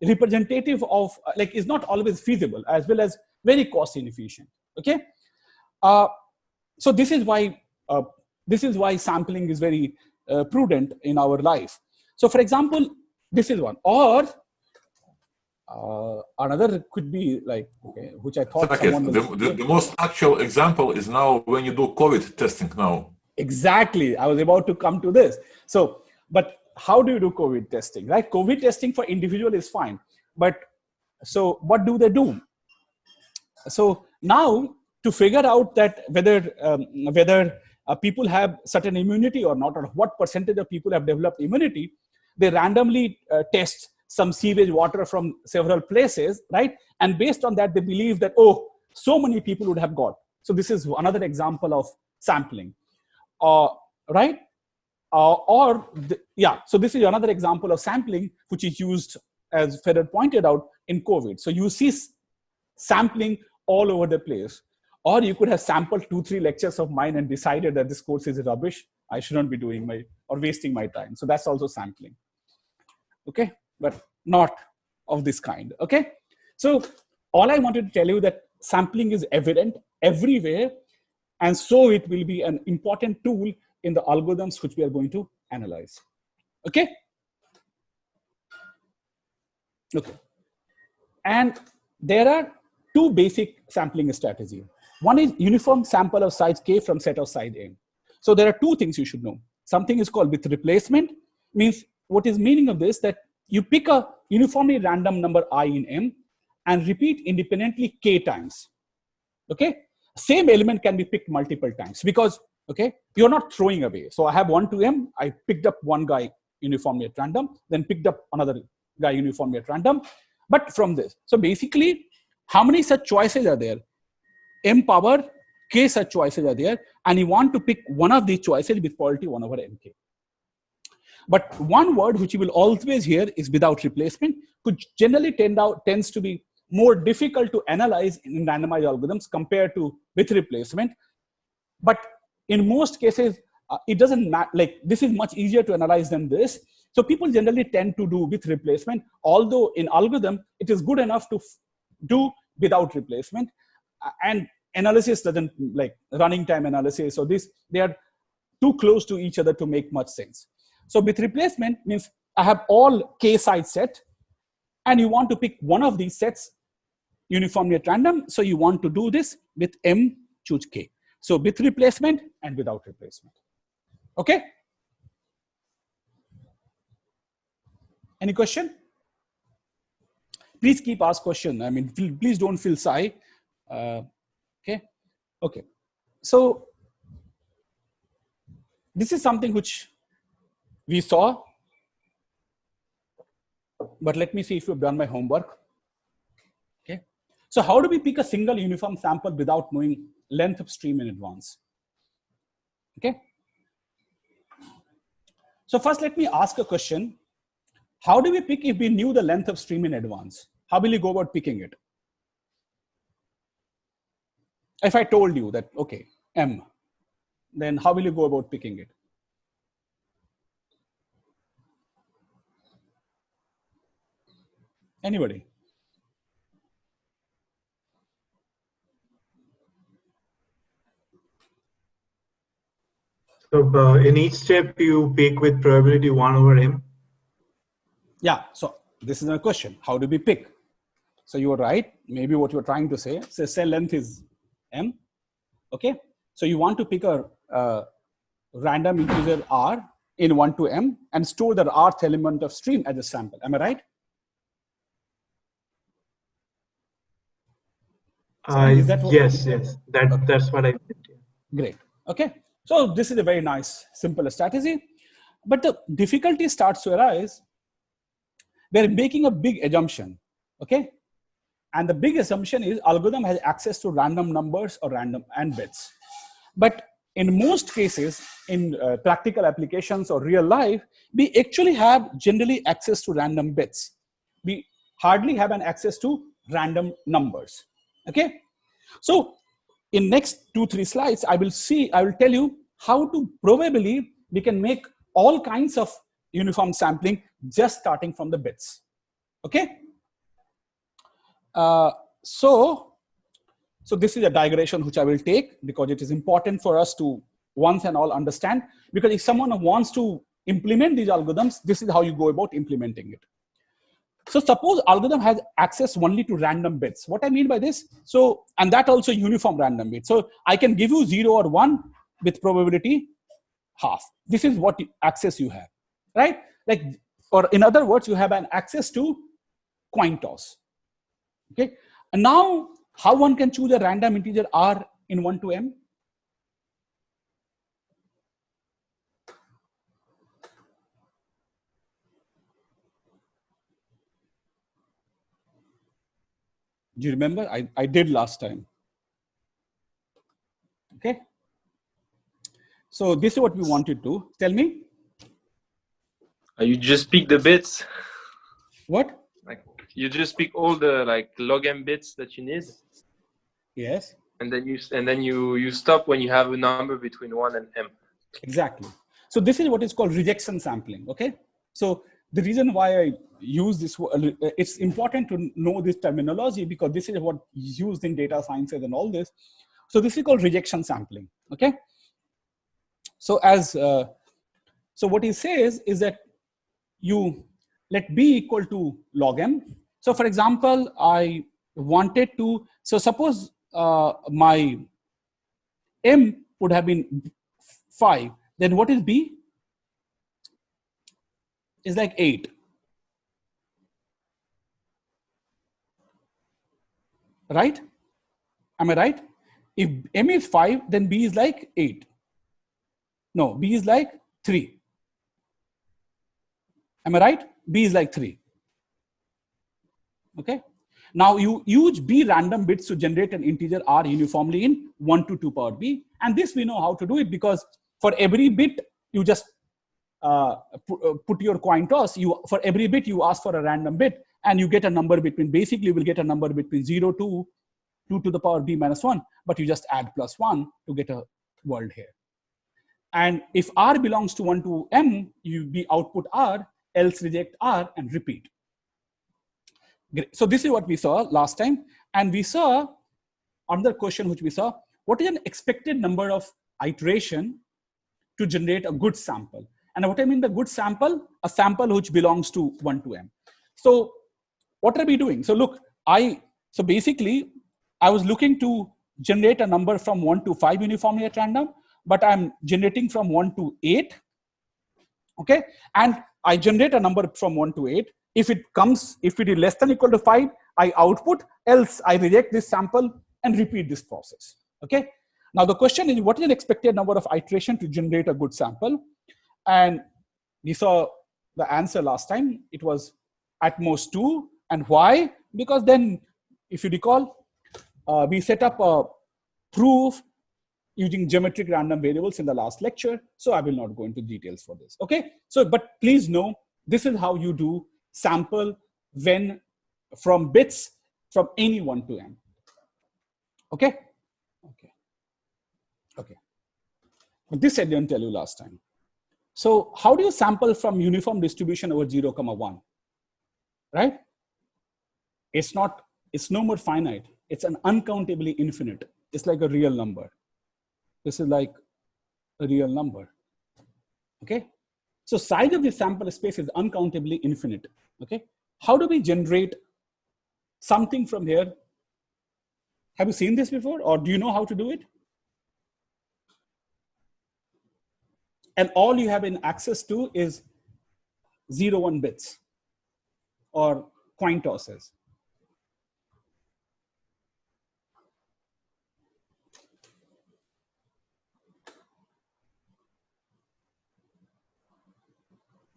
representative of, is not always feasible, as well as very cost inefficient. Okay, so this is why sampling is very prudent in our life. So, for example, this is one, or another could be which I thought the most actual example is now when you do COVID testing now. Exactly, I was about to come to this. So, but how do you do COVID testing, right? COVID testing for individual is fine, but so what do they do? So now to figure out that whether people have certain immunity or not, or what percentage of people have developed immunity, they randomly test some sewage water from several places, right? And based on that, they believe that, oh, so many people would have got. So this is another example of sampling, right? So this is another example of sampling, which is used, as Fedor pointed out, in COVID. So you see sampling all over the place. Or you could have sampled 2-3 lectures of mine and decided that this course is rubbish. I shouldn't be doing or wasting my time. So that's also sampling. Okay, but not of this kind. Okay, so all I wanted to tell you that sampling is evident everywhere, and so it will be an important tool in the algorithms which we are going to analyze. Okay. Okay, and there are two basic sampling strategies. One is uniform sample of size k from set of size n. So there are two things you should know. Something is called with replacement, means what is meaning of this, that you pick a uniformly random number I in M and repeat independently k times. Okay, same element can be picked multiple times because, okay, you're not throwing away. So I have 1 to M, I picked up one guy uniformly at random, then picked up another guy uniformly at random, but from this. So basically, how many such choices are there? M power k such choices are there, and you want to pick one of these choices with probability 1 over mk. But one word which you will always hear is without replacement, which generally tends to be more difficult to analyze in randomized algorithms compared to with replacement. But in most cases, it doesn't matter. Like, this is much easier to analyze than this. So people generally tend to do with replacement, although in algorithm, it is good enough to do without replacement. And analysis doesn't, like running time analysis, so they are too close to each other to make much sense. So with replacement means I have all k side set, and you want to pick one of these sets uniformly at random. So you want to do this with m choose k. So with replacement and without replacement. Okay? Any question? Please keep ask question. I mean, please don't feel shy. Okay. So this is something which we saw, but let me see if you've done my homework. Okay. So how do we pick a single uniform sample without knowing length of stream in advance? Okay. So first, let me ask a question. How do we pick if we knew the length of stream in advance? How will you go about picking it? If I told you that, okay, m, then how will you go about picking it? Anybody? So in each step, you pick with probability 1 over m. Yeah, so this is a question. How do we pick? So you are right. Maybe what you're trying to say, cell length is m. Okay. So you want to pick a random integer r in 1 to m and store the rth element of stream as a sample. Am I right? Yes. That's what I meant. Great. Okay. So this is a very nice, simple strategy. But the difficulty starts to arise. We're making a big assumption. Okay. And the big assumption is algorithm has access to random numbers or random and bits. But in most cases, in practical applications or real life, we actually have generally access to random bits. We hardly have an access to random numbers. Okay. So in next 2-3 slides, I will tell you how to probably we can make all kinds of uniform sampling just starting from the bits. Okay. So this is a digression which I will take because it is important for us to once and all understand, because if someone wants to implement these algorithms, this is how you go about implementing it. So suppose algorithm has access only to random bits. What I mean by this, so, and that also uniform random bits. So I can give you 0 or 1 with probability half. This is what access you have, right? Like, or in other words, you have an access to coin toss. Okay. And now how one can choose a random integer r in 1 to m? Do you remember? I did last time. Okay. So this is what we wanted to tell me. You just pick the bits. What? Like you just pick all the like log m bits that you need. Yes. And then you stop when you have a number between 1 and m. Exactly. So this is what is called rejection sampling. Okay. So the reason why I use this, it's important to know this terminology because this is what is used in data sciences and all this. So this is called rejection sampling. Okay. So so what he says is that you let b equal to log m. So for example, I wanted to, so suppose my m would have been 5, then what is b? Is like 8. Right? Am I right? If m is 5, then b is like 8. No, b is like 3. Am I right? B is like 3. Okay. Now you use b random bits to generate an integer r uniformly in 1 to 2 power b. And this we know how to do it because for every bit, you just put your coin toss, for every bit you ask for a random bit, and you get a number between, basically you will get a number between 0 to 2 to the power b minus 1, but you just add +1 to get a world here. And if r belongs to 1 to m, you be output r, else reject r, and repeat. Great. So this is what we saw last time. And we saw another question which we saw, what is an expected number of iteration to generate a good sample? And what I mean by good sample, a sample which belongs to 1 to m. So what are we doing? So look, so basically I was looking to generate a number from 1 to 5 uniformly at random, but I'm generating from 1 to 8. Okay. And I generate a number from 1 to 8. If it is less than or equal to 5, I output, else I reject this sample and repeat this process. Okay. Now the question is, what is an expected number of iteration to generate a good sample? And we saw the answer last time. It was at most 2. And why? Because then, if you recall, we set up a proof using geometric random variables in the last lecture. So I will not go into details for this. Okay. So, but please know, this is how you do sample when from bits from any 1 to m. Okay. Okay. Okay. But this I didn't tell you last time. So how do you sample from uniform distribution over 0, 1? Right? It's no more finite. It's an uncountably infinite. It's like a real number. This is like a real number. Okay. So size of the sample space is uncountably infinite. Okay. How do we generate something from here? Have you seen this before, or do you know how to do it? And all you have in access to is 0, 1 bits or coin tosses.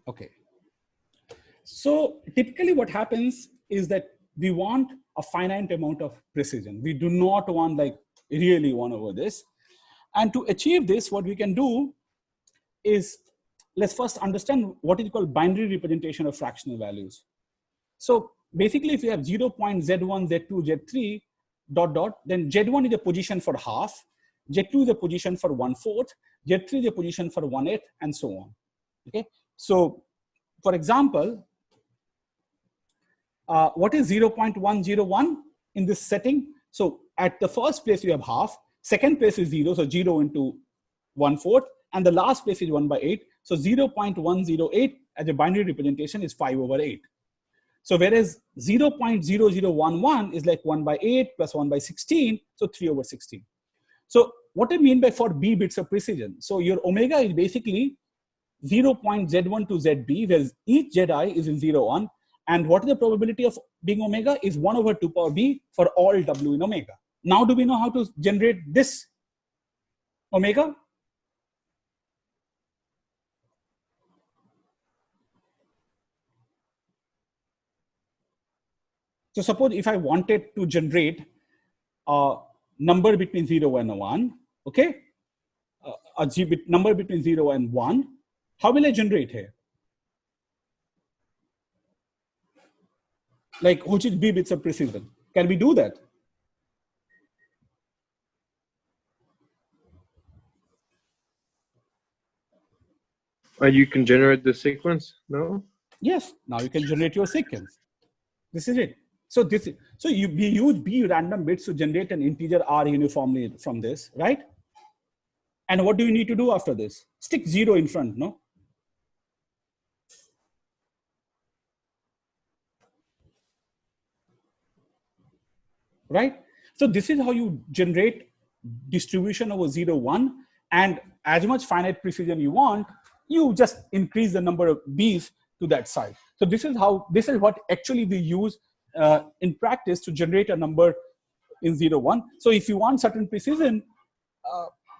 Okay. So typically what happens is that we want a finite amount of precision. We do not want like really 1 over this. And to achieve this, what we can do is, let's first understand what is called binary representation of fractional values. So basically if you have 0.z1, z2, z3, ... then z1 is a position for half, z2 is a position for 1/4, z3 is a position for 1/8, and so on. Okay. So for example, what is 0.101 in this setting? So at the first place you have half, second place is 0, so 0 into 1/4, and the last place is 1/8. So 0.108 as a binary representation is 5 over 8. So whereas 0.0011 is like 1/8 plus 1/16, so 3 over 16. So what I mean by for b bits of precision, so your omega is basically 0.z1 to zb, where each zi is in 0, 1. And what is the probability of being omega is 1 over 2 power b for all w in omega. Now do we know how to generate this omega? So suppose if I wanted to generate a number between 0 and 1, okay, number between 0 and 1, how will I generate here? Like, which is b bits of precision? Can we do that? You can generate the sequence, no? Yes, now you can generate your sequence. This is it. So we use b random bits to generate an integer r uniformly from this, right? And what do you need to do after this? Stick 0 in front, no? Right? So this is how you generate distribution over 0, 1, and as much finite precision you want, you just increase the number of b's to that side. So this is what actually we use in practice to generate a number in 0, 1. So if you want certain precision,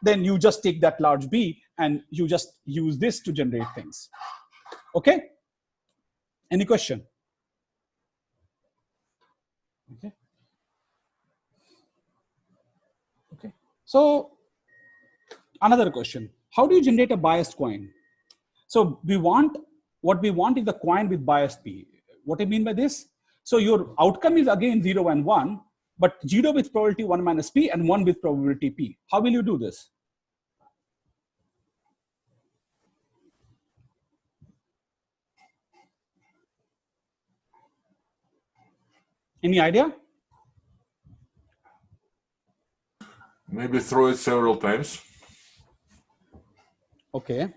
then you just take that large b and you just use this to generate things. Okay? Any question? Okay. Okay. So another question, how do you generate a biased coin? So what we want is the coin with bias P. What I mean by this? So your outcome is again 0 and 1, but 0 with probability 1 minus P and 1 with probability P. How will you do this? Any idea? Maybe throw it several times. Okay.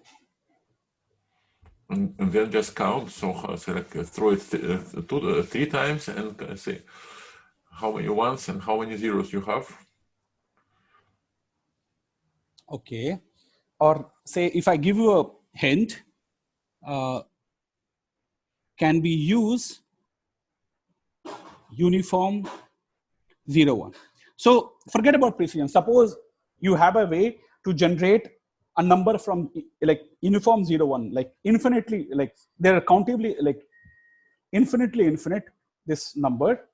And then just count. So throw it 3 times and say how many ones and how many zeros you have. Okay. Or say if I give you a hint, can we use uniform 0, 1? So forget about precision. Suppose you have a way to generate a number from like uniform 0, 1, like infinitely, like they're countably, like infinitely infinite, this number.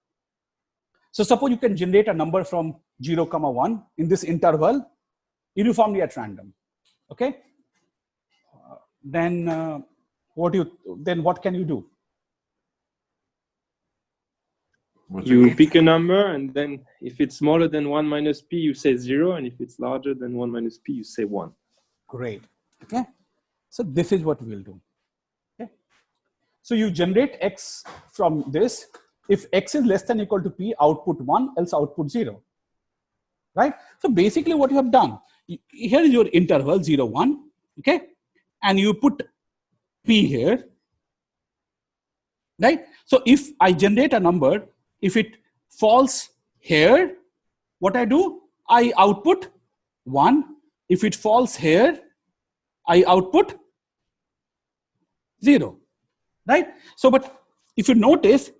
So suppose you can generate a number from 0, 1 in this interval uniformly at random. Okay. Then what can you do? You pick a number, and then if it's smaller than 1 minus P, you say 0. And if it's larger than 1 minus P, you say 1. Great. Okay. So this is what we'll do. Okay. So you generate X from this. If X is less than or equal to P, output 1, else output 0. Right? So basically what you have done, here is your interval 0, 1. Okay. And you put P here. Right? So if I generate a number, if it falls here, what I do? I output 1. If it falls here, I output 0. Right? So, but if you notice,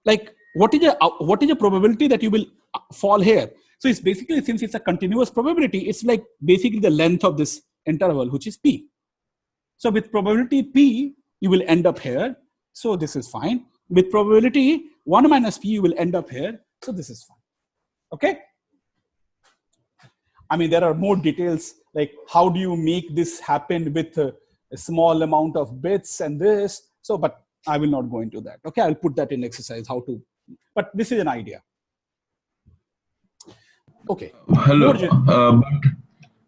like what is the probability that you will fall here? So it's basically, since it's a continuous probability, it's like basically the length of this interval, which is P. So with probability P, you will end up here. So this is fine. With probability 1 minus P, you will end up here. So this is fine. Okay. I mean, there are more details, like how do you make this happen with a small amount of bits and this. So, but I will not go into that. Okay. I'll put that in exercise, how to, but this is an idea. Okay. Hello. But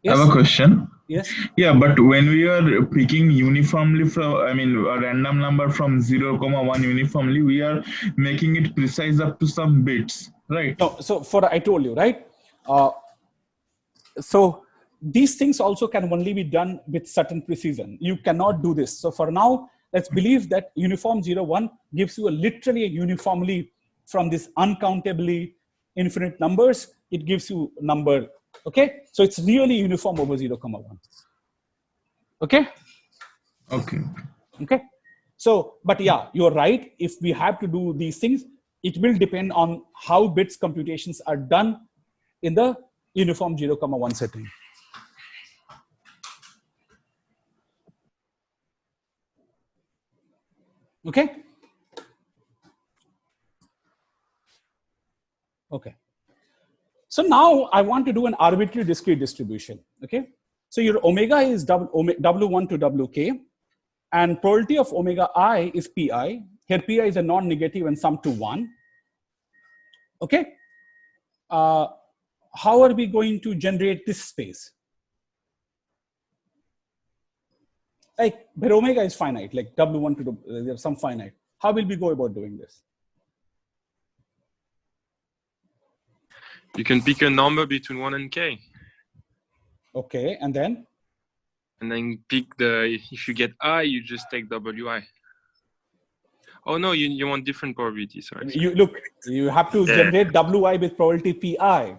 Yes? I have a question. Yes. Yeah, but when we are picking uniformly from, I mean, a random number from 0, 1 uniformly, we are making it precise up to some bits, right? No, so I told you, right? So these things also can only be done with certain precision. You cannot do this. So for now, let's believe that uniform 0, 1 gives you literally a uniformly from this uncountably infinite numbers. It gives you number. Okay. So it's really uniform over 0, 1. Okay. Okay. Okay. So, but yeah, you're right. If we have to do these things, it will depend on how bits computations are done in the uniform 0, 1 setting. Okay. Okay. So now I want to do an arbitrary discrete distribution. Okay. So your omega is W1 to WK, and probability of omega I is Pi. Here Pi is a non-negative and sum to 1. Okay. How are we going to generate this space? Like, but omega is finite, like W1 to W, there's some finite. How will we go about doing this? You can pick a number between 1 and K. Okay, and then? And then pick if you get I, you just take WI. Oh no, you want different probabilities. Sorry. You have to generate WI with probability PI.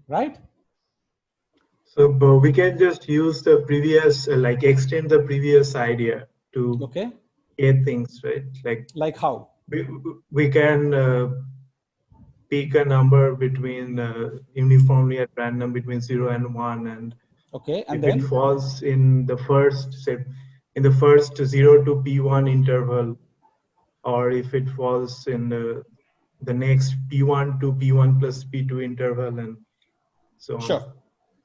Right? So we can just use the previous, like extend the previous idea to get things, right? Like how? We can pick a number between uniformly at random between 0 and 1, and and if then? it falls in the first, say, in the first 0 to P1 interval, or if it falls in the next P1 to P1 plus P2 interval, and so on. Sure.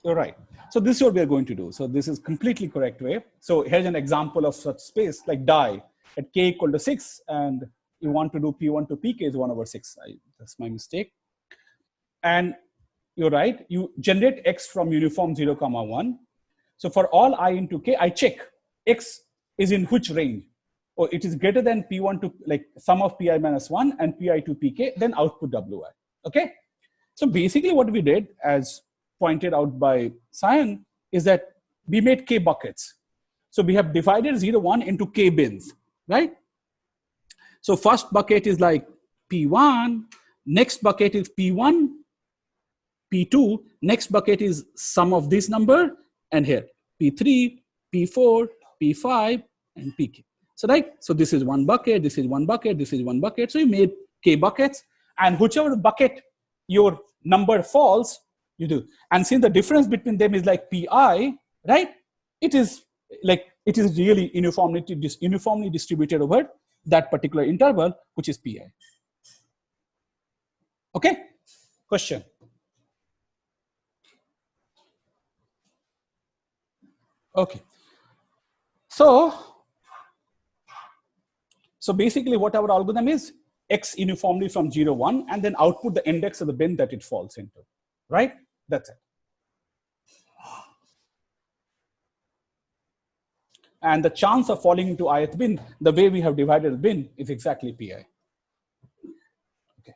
You're right. So this is what we're going to do. So this is completely correct way. So here's an example of such space like die at k equal to 6, and you want to do P1 to Pk is 1 over 6. That's my mistake. And you're right. You generate x from uniform 0, 1. So for all I into k, I check x is in which range. Or it is greater than P1 to like sum of Pi minus 1 and Pi to Pk, then output Wi. Okay. So basically what we did, as pointed out by Cyan, is that we made k buckets. So we have divided 0, 1 into k bins, right? So first bucket is like P1, next bucket is P1, P2, next bucket is sum of this number, and here P3, P4, P5, and Pk. So right, so this is one bucket, this is one bucket, this is one bucket. So you made k buckets, and whichever bucket your number falls, you do. And since the difference between them is like Pi, right? It is really uniformly distributed over that particular interval, which is Pi. Okay? Question? Okay. So basically what our algorithm is, x uniformly from 0, 1, and then output the index of the bin that it falls into, right? That's it. And the chance of falling into ith bin, the way we have divided the bin, is exactly Pi. Okay.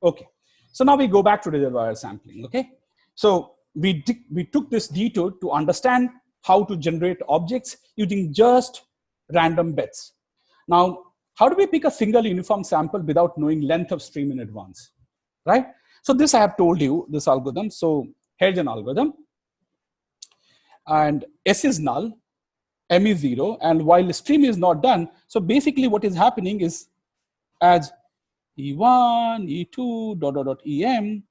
Okay. So now we go back to reservoir sampling. Okay. So we took this detour to understand how to generate objects using just random bits. Now, how do we pick a single uniform sample without knowing length of stream in advance, right? So this I have told you, this algorithm. So here's an algorithm. And S is null, M is 0, and while stream is not done, so basically what is happening is as E1, E2, ... EM.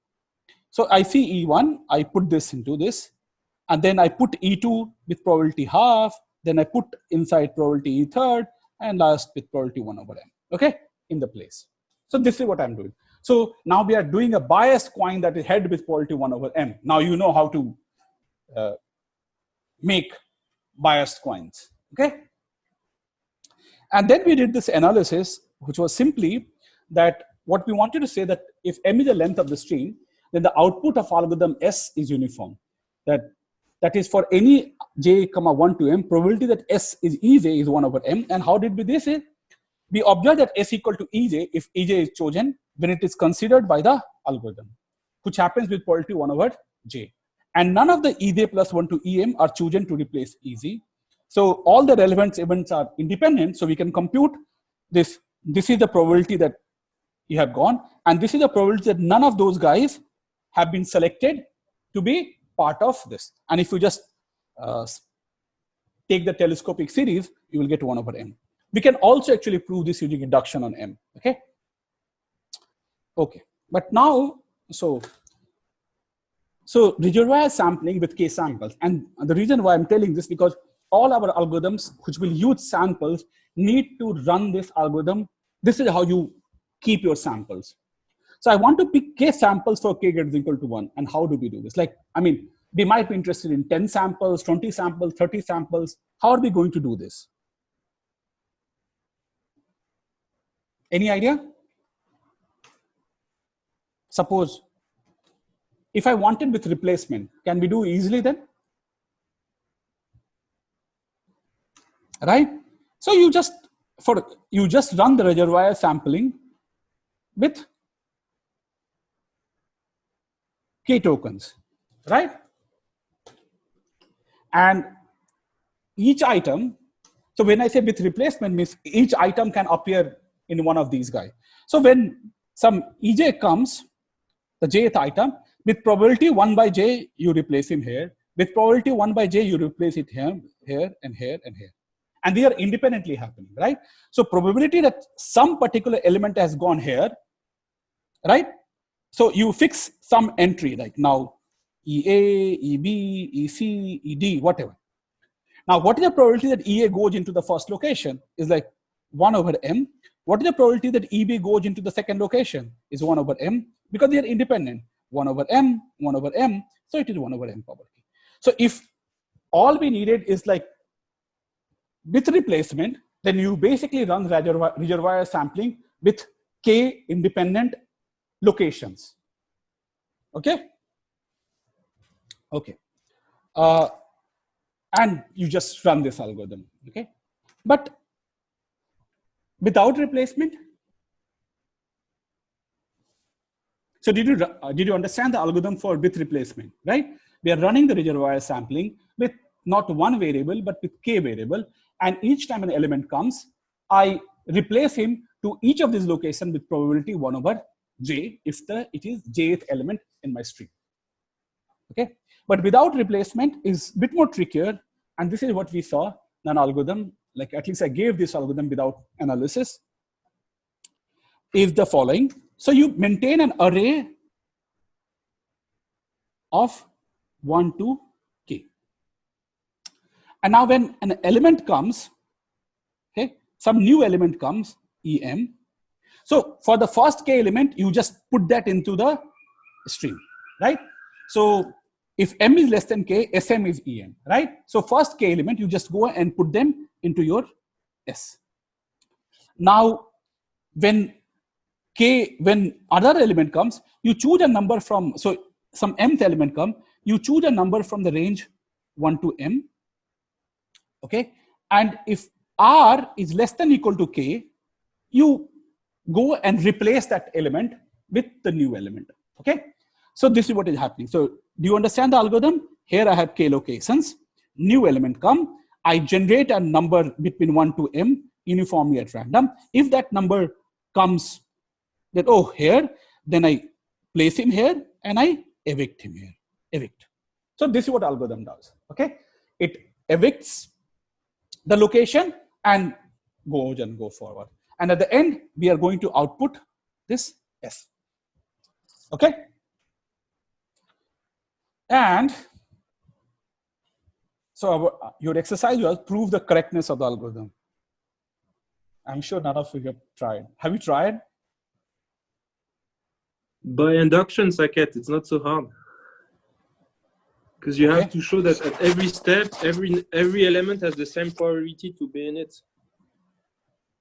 So I see E1, I put this into this, and then I put E2 with probability half, then I put inside probability E third, and last with probability 1 over M, okay, in the place. So this is what I'm doing. So now we are doing a biased coin that is head with probability 1 over M. Now you know how to make biased coins, okay? And then we did this analysis, which was simply that what we wanted to say that if M is the length of the stream, then the output of algorithm S is uniform. That is for any j, 1 to M, probability that S is Ej is 1 over M. And how did we do this? We observe that S equal to Ej if Ej is chosen when it is considered by the algorithm, which happens with probability 1 over J. And none of the Ej plus 1 to Em are chosen to replace Ez. So all the relevant events are independent. So we can compute this. This is the probability that you have gone. And this is the probability that none of those guys have been selected to be part of this. And if you just take the telescopic series, you will get 1 over M. We can also actually prove this using induction on M, okay? Okay, but now, so reservoir sampling with k samples. And the reason why I'm telling this, because all our algorithms which will use samples need to run this algorithm. This is how you keep your samples. So I want to pick k samples for k greater than equal to 1. And how do we do this? Like, I mean, we might be interested in 10 samples, 20 samples, 30 samples. How are we going to do this? Any idea? Suppose if I wanted with replacement, can we do easily then? Right? So you just run the reservoir sampling with k tokens, right? And each item, so when I say with replacement means each item can appear in one of these guys. So when some Ej comes, the jth item, with probability 1 by j, you replace him here. With probability 1 by j, you replace it here, here, and here, and here. And they are independently happening, right? So probability that some particular element has gone here, right? So you fix some entry, like now EA, EB, EC, ED, whatever. Now, what is the probability that EA goes into the first location? Is like 1 over M. What is the probability that EB goes into the second location? Is 1 over M, because they are independent. 1 over M, 1 over M. So it is 1 over m power k. So if all we needed is like with replacement, then you basically run reservoir sampling with k independent locations. Okay. Okay. And you just run this algorithm. Okay. But without replacement, so did you understand the algorithm for with replacement, right? We are running the reservoir sampling with not one variable, but with k variable. And each time an element comes, I replace him to each of these locations with probability 1 over j if it is jth element in my stream. Okay. But without replacement is a bit more trickier. And this is what we saw in an algorithm, like at least I gave this algorithm without analysis, is the following. So you maintain an array of 1 to k. And now when an element comes, okay, some new element comes, em. So for the first k element, you just put that into the stream, right? So if m is less than k, sm is em, right? So first k element, you just go and put them into your s. Now, when other element comes, you choose a number from, so some mth element come, you choose a number from the range 1 to m, okay? And if r is less than or equal to k, you go and replace that element with the new element, okay? So this is what is happening. So do you understand the algorithm? Here I have k locations, new element come, I generate a number between 1 to m uniformly at random. If that number comes that, oh, here, then I place him here and I evict him here, evict. So this is what algorithm does, okay? It evicts the location and goes and go forward. And at the end, we are going to output this S, okay? And so your exercise was prove the correctness of the algorithm. I'm sure none of you have tried. Have you tried? By induction, Saket, it's not so hard. Because you have to show that at every step, every element has the same probability to be in it.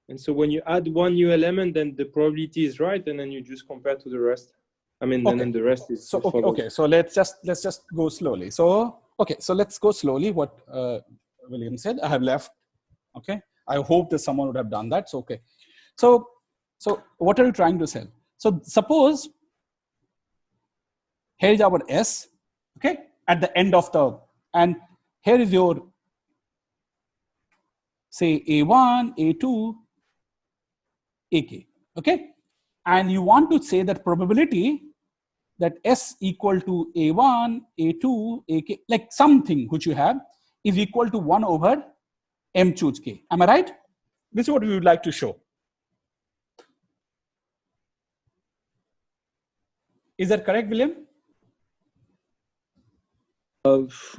And so when you add one new element, then the probability is right, and then you just compare to the rest. I mean, and then the rest is so okay. So let's just go slowly. So so let's go slowly. What William said, I have left. Okay, I hope that someone would have done that. So okay, so what are you trying to say? So suppose here is our S, okay, at the end of the, and here is your, say, A1, A2, AK, okay? And you want to say that probability that S equal to A1, A2, AK, like something which you have, is equal to 1 over M choose K. Am I right? This is what we would like to show. Is that correct, William?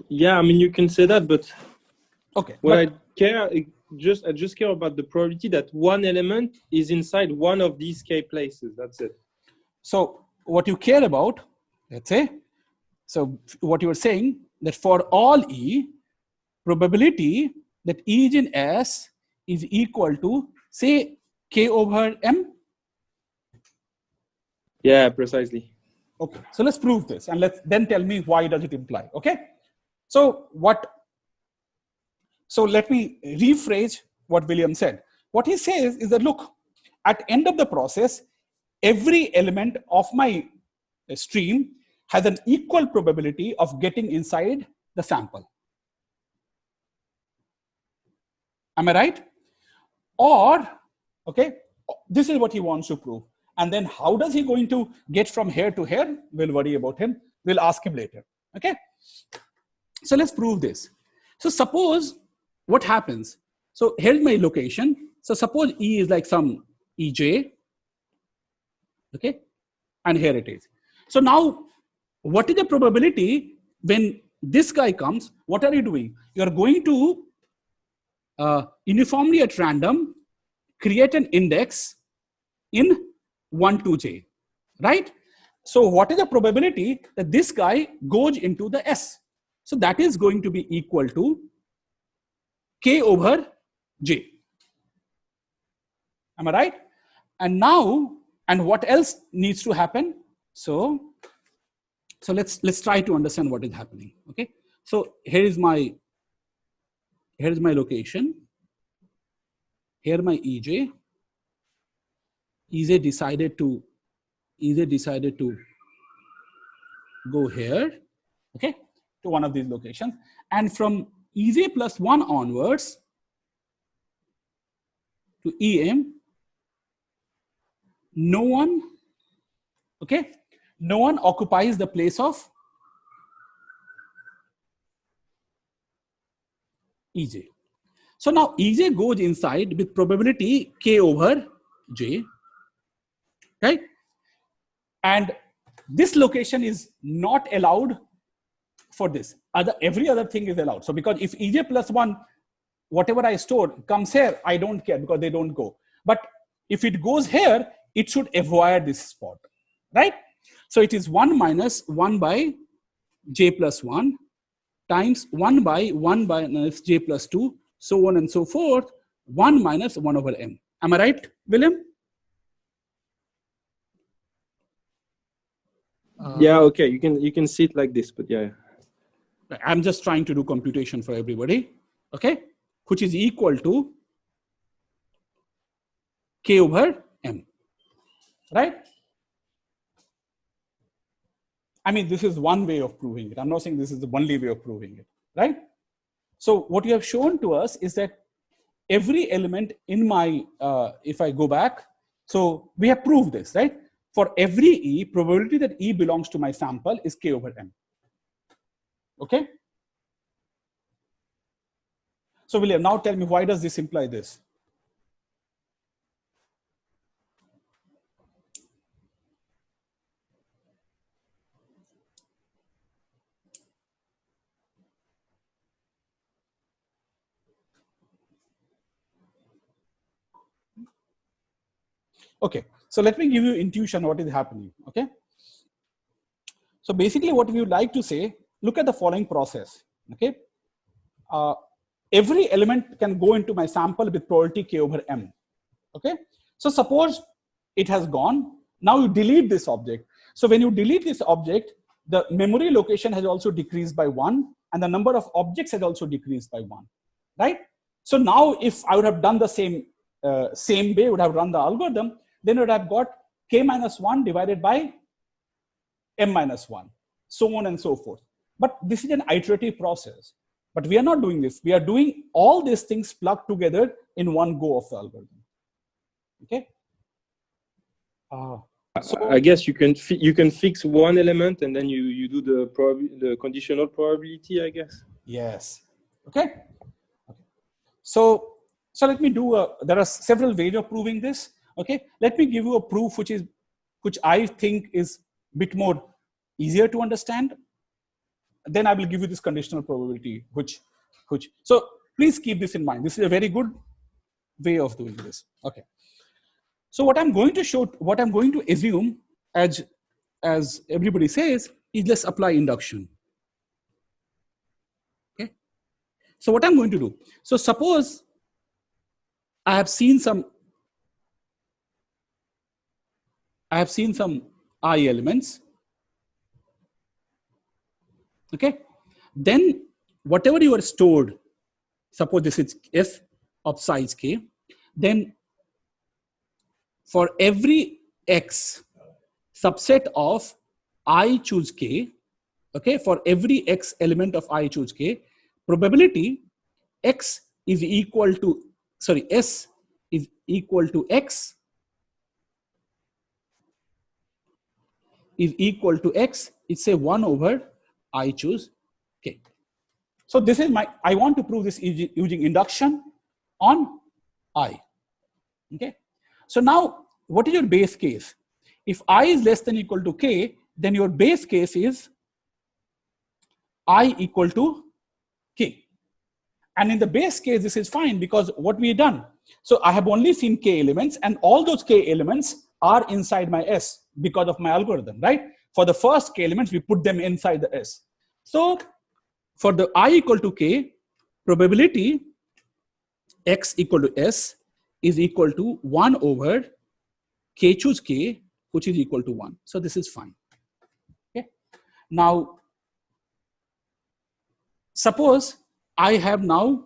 Yeah, I mean, you can say that, but okay. I just care about the probability that one element is inside one of these K places. That's it. So what you care about, let's say, so what you are saying that for all E, probability that E is in S is equal to, say, K over M? Yeah, precisely. Okay, so let's prove this and let's then tell me why does it imply, okay? So let me rephrase what William said. What he says is that, look, at end of the process, every element of my stream has an equal probability of getting inside the sample. Am I right? Or, okay, this is what he wants to prove. And then how does he going to get from here to here? We'll worry about him. We'll ask him later, okay? So let's prove this. So suppose what happens? So here's my location. So suppose E is like some EJ, okay? And here it is. So now, what is the probability when this guy comes? What are you doing? You're going to uniformly at random create an index in 1 to j, right? So what is the probability that this guy goes into the S? So that is going to be equal to K over J. Am I right? And now, and what else needs to happen? So let's try to understand what is happening. Okay. So here is my location. Here my EJ. EJ decided to go here, okay, to one of these locations. And from EJ plus 1 onwards to EM, no one occupies the place of EJ. So now EJ goes inside with probability K over J, right? And this location is not allowed for this. Every other thing is allowed. So because if EJ plus 1, whatever I stored comes here, I don't care because they don't go. But if it goes here, it should avoid this spot, right? So it is 1 minus 1 by J plus 1 times 1 by minus J plus 2, so on and so forth, 1 minus 1 over M. Am I right, William? Yeah, okay, you can see it like this, but yeah. I'm just trying to do computation for everybody, okay? Which is equal to K over M, right? I mean, this is one way of proving it. I'm not saying this is the only way of proving it, right? So what you have shown to us is that every element in my, if I go back, so we have proved this, right? For every E, probability that E belongs to my sample is K over M. Okay? So William, now tell me, why does this imply this? Okay, so let me give you intuition what is happening, okay? So basically what we would like to say, look at the following process, okay? Every element can go into my sample with probability K over M, okay? So suppose it has gone, now you delete this object. So when you delete this object, the memory location has also decreased by 1 and the number of objects has also decreased by 1, right? So now if I would have done the same way, would have run the algorithm, then it would have got K minus 1 divided by M minus 1, so on and so forth. But this is an iterative process. But we are not doing this. We are doing all these things plugged together in one go of the algorithm. Okay. So I guess you can fix one element and then you do the conditional probability, I guess. Yes. Okay. So let me do there are several ways of proving this. Okay. Let me give you a proof which I think is a bit more easier to understand. Then I will give you this conditional probability, so please keep this in mind. This is a very good way of doing this. Okay. So what I'm going to assume, as everybody says, is just apply induction. Okay. So what I'm going to do, so suppose I have seen some I elements. Okay. Then whatever you are stored, suppose this is F of size K, then for every X subset of I choose K, okay, for every X element of I choose K, probability X is equal to, S is equal to X is equal to X, it's a 1 over I choose K. So this is I want to prove this using induction on I. Okay. So now what is your base case? If I is less than equal to K, then your base case is I equal to K. And in the base case, this is fine because what we have done. So I have only seen K elements and all those K elements are inside my S because of my algorithm, right? For the first k elements, we put them inside the S. So for the I equal to k, probability X equal to S is equal to 1 over k choose k, which is equal to 1. So this is fine. Okay. Now, suppose I have now,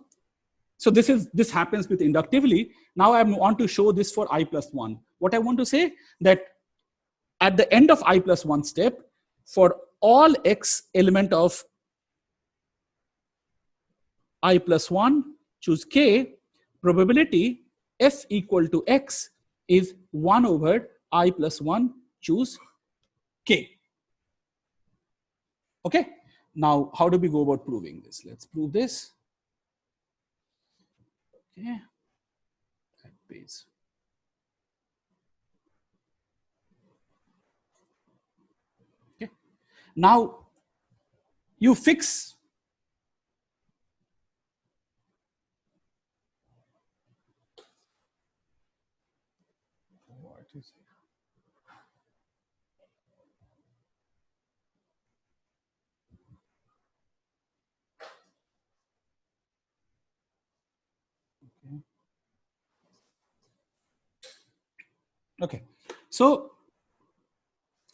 so this happens with inductively. Now I want to show this for I plus 1. What I want to say that at the end of I plus 1 step, for all x element of I plus 1 choose k, probability f equal to x is 1 over I plus 1 choose k. Okay. Now, how do we go about proving this? Let's prove this. Okay. That page. Okay. Now, you fix what is it? Okay, so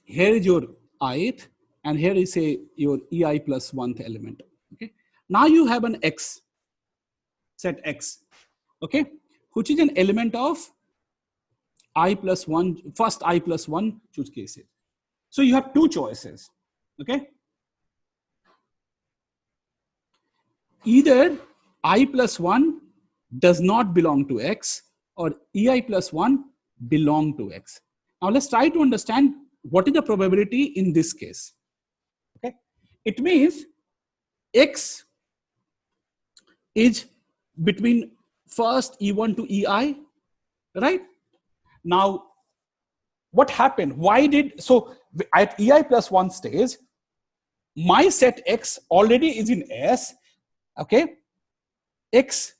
here is your ith, and here is your ei plus 1th element. Okay, now you have an x, set x, okay, which is an element of I plus 1, first I plus 1 choose cases. So you have two choices. Okay, either I plus 1 does not belong to x, or ei plus 1 belong to x. Now let's try to understand what is the probability in this case. Okay, it means x is between first E1 to EI, right? Now, what happened? Why did, so at EI plus 1 stage, my set x already is in S, okay? X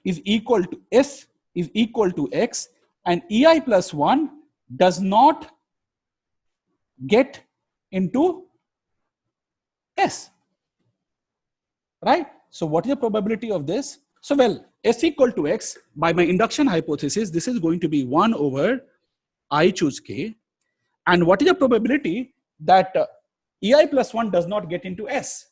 is equal to S is equal to x, and EI plus 1 does not get into S, right? So what is the probability of this? So well, S equal to x, by my induction hypothesis, this is going to be 1 over I choose k. And what is the probability that EI plus 1 does not get into S?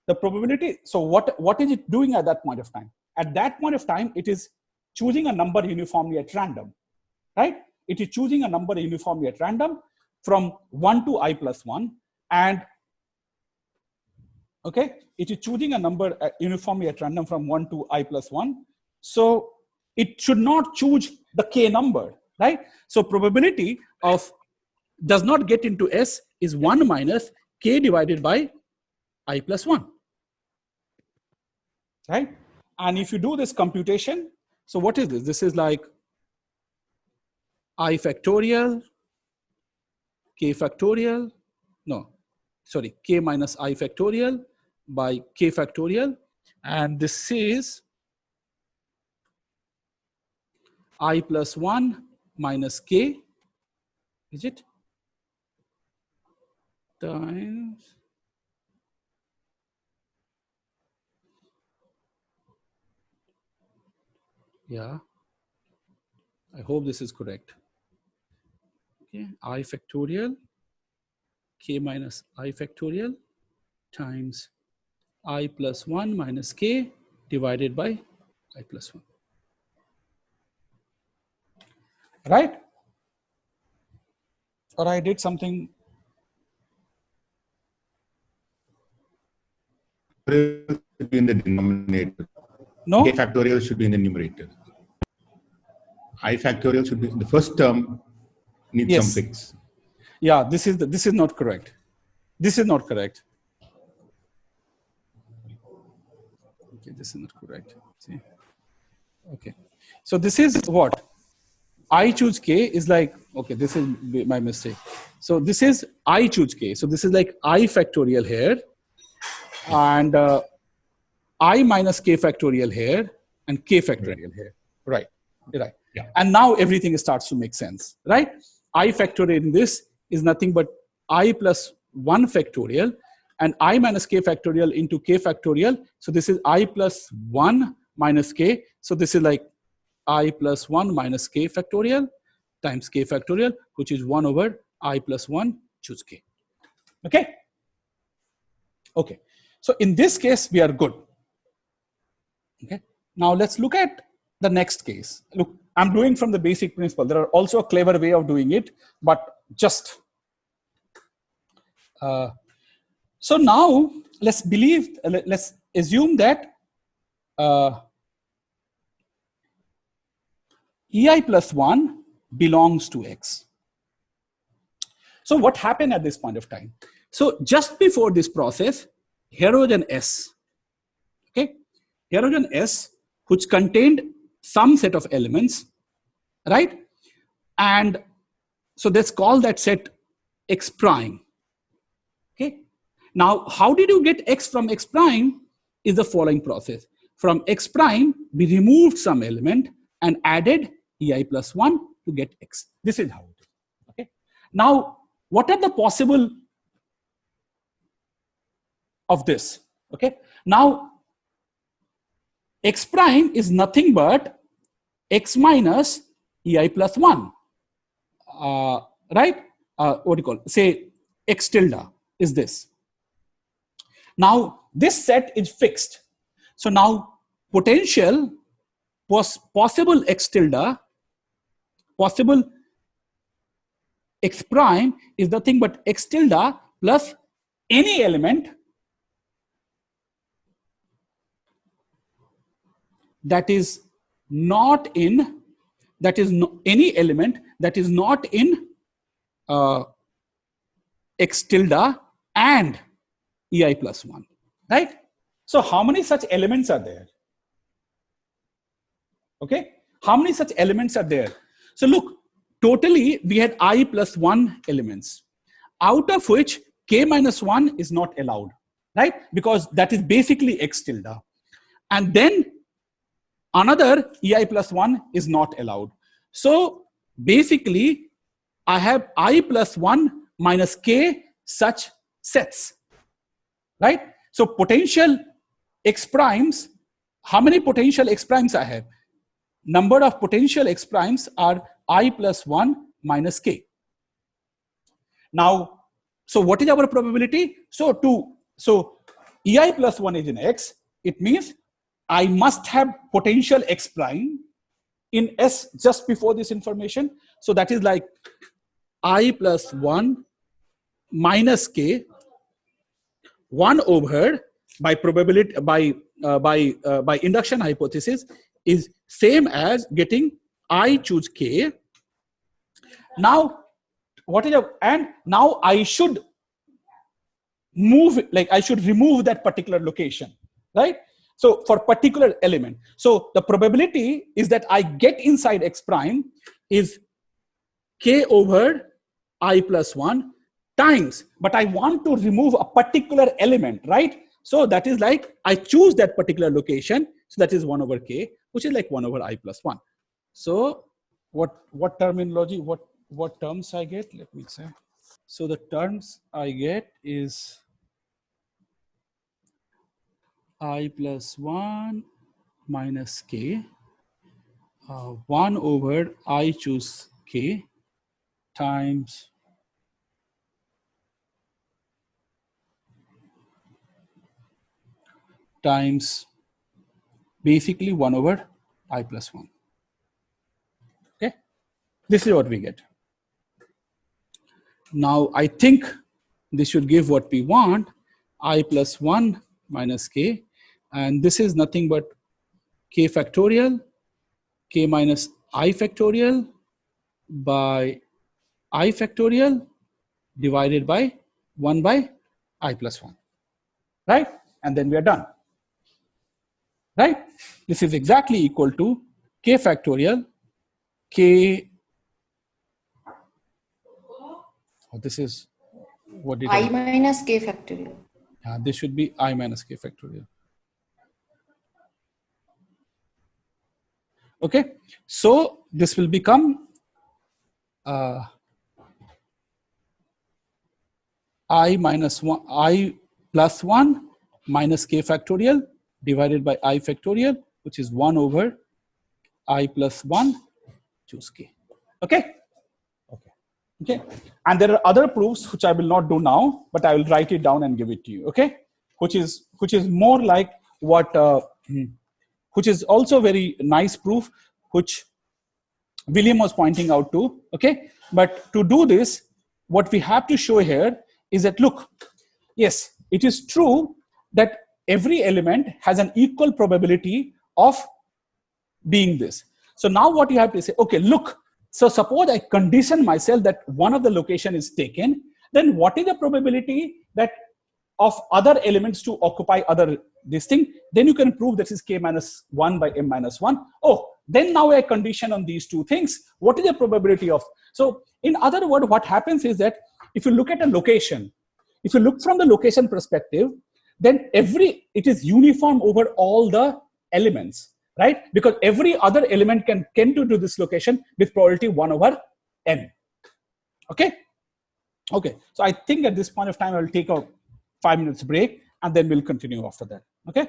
The probability, so what is it doing at that point of time? At that point of time, it is choosing a number uniformly at random, right? It is choosing a number uniformly at random from 1 to I plus 1. And okay, it is choosing a number uniformly at random from 1 to I plus 1. So it should not choose the k number, right? So probability of does not get into S is 1 minus k divided by I plus 1, right? And if you do this computation, so what is this? This is like I factorial, k factorial, no, sorry, k minus I factorial by k factorial, and this is I plus 1 minus k, is it? Times yeah, I hope this is correct. Okay, I factorial k minus I factorial times I plus 1 minus k divided by I plus 1. Right? Or I did something. Should be in the denominator. No? K factorial should be in the numerator. I factorial should be the first term needs Yes. some fix. Yeah, this is not correct. This is not correct. Okay, this is not correct. See? Okay. So this is what? I choose k is like, okay, this is my mistake. So this is I choose k. So this is like I factorial here, and I minus k factorial here, and k factorial here. Right. Right. And now everything starts to make sense, right? I factorial in this is nothing but I plus 1 factorial and I minus k factorial into k factorial. So this is I plus 1 minus k. So this is like I plus 1 minus k factorial times k factorial, which is 1 over I plus 1 choose k. Okay? Okay. So in this case, we are good. Okay. Now let's look at the next case. Look, I'm doing from the basic principle. There are also a clever way of doing it, but just. So now let's assume that EI plus 1 belongs to X. So what happened at this point of time? So just before this process, here was an S. Okay, here was an S which contained some set of elements, right? And so let's call that set X prime. Okay. Now, how did you get X from X prime is the following process. From X prime, we removed some element and added EI plus 1 to get X. This is how it is. Okay. Now, what are the possible of this? Okay. Now, X prime is nothing but X minus EI plus 1. Right? What do you call it? Say X tilde is this. Now, this set is fixed. So now potential possible X tilde, possible X prime is nothing but X tilde plus any element that is not in, any element that is not in X tilde and EI plus 1, right? So how many such elements are there? Okay, how many such elements are there? So look, totally we had I plus 1 elements, out of which k minus 1 is not allowed, right? Because that is basically X tilde. And then another EI plus 1 is not allowed. So basically I have I plus 1 minus k such sets, right? So potential X primes, how many potential X primes I have? Number of potential X primes are I plus 1 minus k. Now, so what is our probability? So EI plus 1 is in X. It means I must have potential X prime in S just before this information. So that is like I plus 1 minus k 1 over by probability by induction hypothesis is same as getting I choose k. Now what is and now I should move, like I should remove that particular location, right? So for particular element, so the probability is that I get inside X prime is k over I plus 1 times, but I want to remove a particular element, right? So that is like I choose that particular location, so that is 1 over k, which is like 1 over I plus 1. So what terminology, what terms I get? Let me say. So the terms I get is I plus 1 minus k 1 over I choose k times basically 1 over I plus 1. Okay, this is what we get. Now I think this should give what we want, I plus 1 minus k, and this is nothing but k factorial, k minus I factorial by I factorial divided by 1 by I plus 1, right? And then we are done, right? This is exactly equal to k factorial, k, oh, this is, what did I minus k factorial. This should be I minus k factorial. Okay, so this will become I minus 1, I plus 1 minus k factorial divided by I factorial, which is 1 over I plus 1 choose k. Okay? Okay. And there are other proofs which I will not do now, but I will write it down and give it to you. Okay? Which is more like what, which is also very nice proof, which William was pointing out to. Okay? But to do this, what we have to show here is that, look, yes, it is true that every element has an equal probability of being this. So now what you have to say, okay, look, so suppose I condition myself that one of the location is taken, then what is the probability that of other elements to occupy other this thing? Then you can prove this is k minus 1 by m minus 1. Oh, then now I condition on these two things. What is the probability of? So in other words, what happens is that if you look at a location, if you look from the location perspective, then it is uniform over all the elements, right? Because every other element can to this location with probability 1 over n. Okay? Okay. So I think at this point of time, I will take a 5 minutes break and then we'll continue after that. Okay?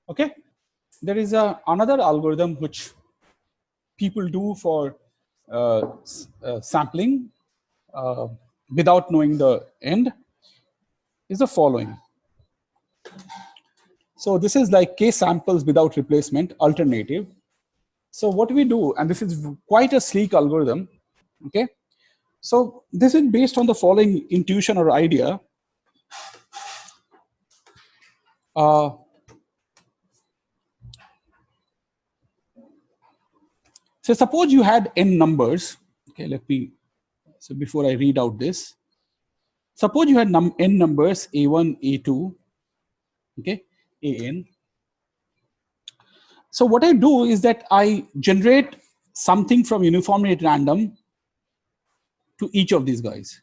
Okay, there is another algorithm which people do for sampling without knowing the end is the following. So this is like k samples without replacement alternative. So what we do, and this is quite a sleek algorithm, okay? So this is based on the following intuition or idea. So suppose you had n numbers. Okay, so before I read out this, suppose you had n numbers, A1, A2, okay, AN. So what I do is that I generate something from uniformly at random to each of these guys.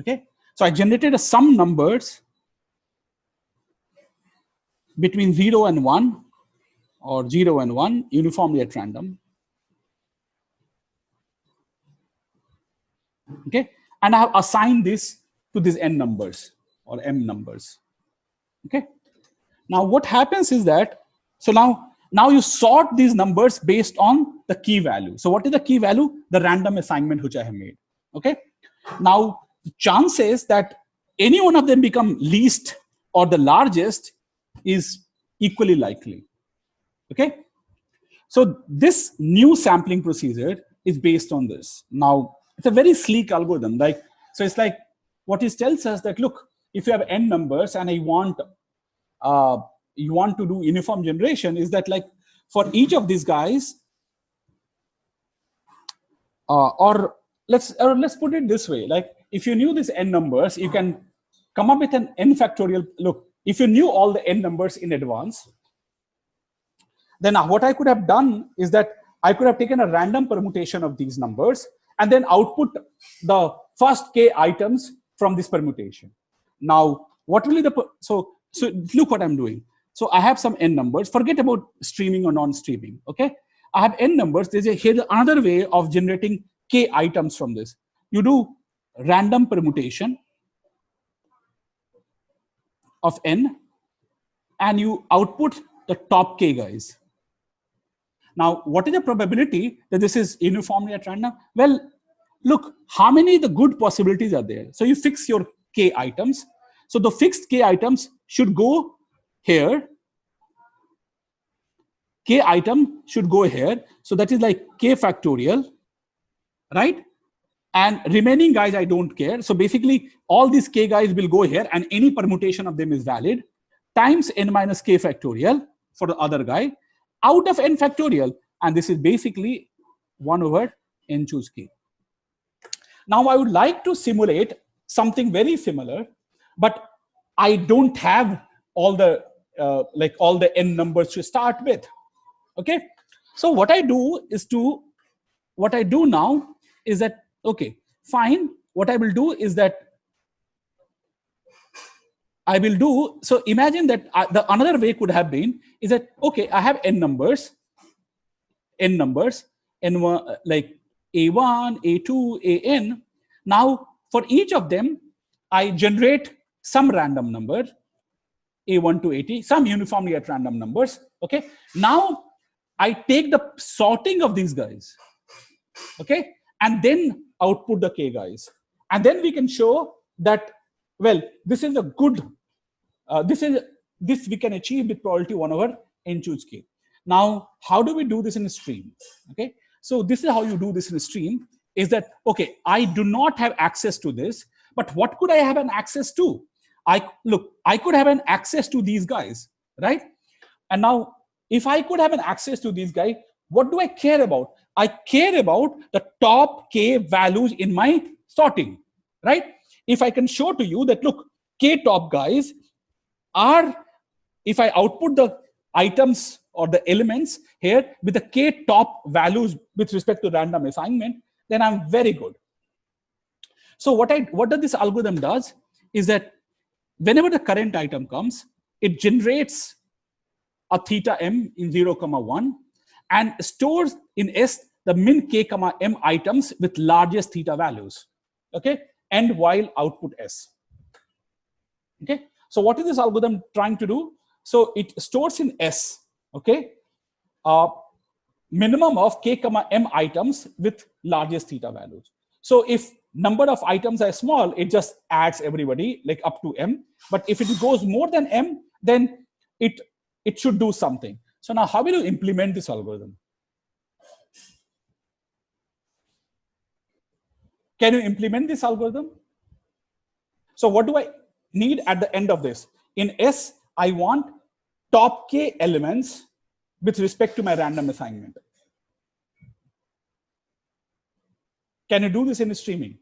Okay, so I generated some numbers between 0 and 1 or 0 and 1 uniformly at random. Okay, and I have assigned this to these n numbers or m numbers. Okay, now what happens is that, so now you sort these numbers based on the key value. So what is the key value? The random assignment which I have made. Okay, now the chances that any one of them become least or the largest is equally likely. Okay, so this new sampling procedure is based on this. Now it's a very sleek algorithm. Like, so it's like what it tells us that, look, if you have n numbers and you want to do uniform generation, is that like for each of these guys, or let's put it this way, like if you knew these n numbers, you can come up with an n factorial. Look, if you knew all the n numbers in advance, then what I could have done is that I could have taken a random permutation of these numbers and then output the first k items from this permutation. Now, what will be the, so look what I'm doing. So I have some n numbers, forget about streaming or non-streaming, okay? I have n numbers, here's another way of generating k items from this. You do random permutation of n and you output the top k guys. Now, what is the probability that this is uniformly at random? Well, look, how many the good possibilities are there? So you fix your k items. So the fixed k items should go here. K item should go here. So that is like k factorial, right? And remaining guys, I don't care. So basically, all these k guys will go here and any permutation of them is valid, times n minus k factorial for the other guy, out of n factorial, and this is basically 1 over n choose k. Now I would like to simulate something very similar, but I don't have all the all the n numbers to start with. Okay. So what I do now is that, okay, fine. What I will do is that so imagine that the another way could have been is that, okay, I have n numbers, n1, like A1, A2, AN. Now for each of them, I generate some random number, A1 to AT, some uniformly at random numbers. Okay. Now I take the sorting of these guys. Okay. And then output the K guys. And then we can show that, well, this is a good, this we can achieve with probability 1 over n choose K. Now, how do we do this in a stream? Okay. So this is how you do this in a stream, is that, okay, I do not have access to this, but what could I have an access to? I could have an access to these guys, right? And now, if I could have an access to these guys, what do I care about? I care about the top K values in my sorting, right? If I can show to you that, look, K top guys are, if I output the items or the elements here with the K top values with respect to random assignment, then I'm very good. So what does this algorithm does is that whenever the current item comes, it generates a theta m in 0, 1 and stores in S the min K, M items with largest theta values. Okay, and while output S. Okay, so what is this algorithm trying to do? So it stores in S, okay, minimum of K, M items with largest theta values. So if number of items are small, it just adds everybody like up to M. But if it goes more than M, then it should do something. So now how will you implement this algorithm? Can you implement this algorithm? So what do I need at the end of this? In S, I want top K elements with respect to my random assignment. Can you do this in streaming?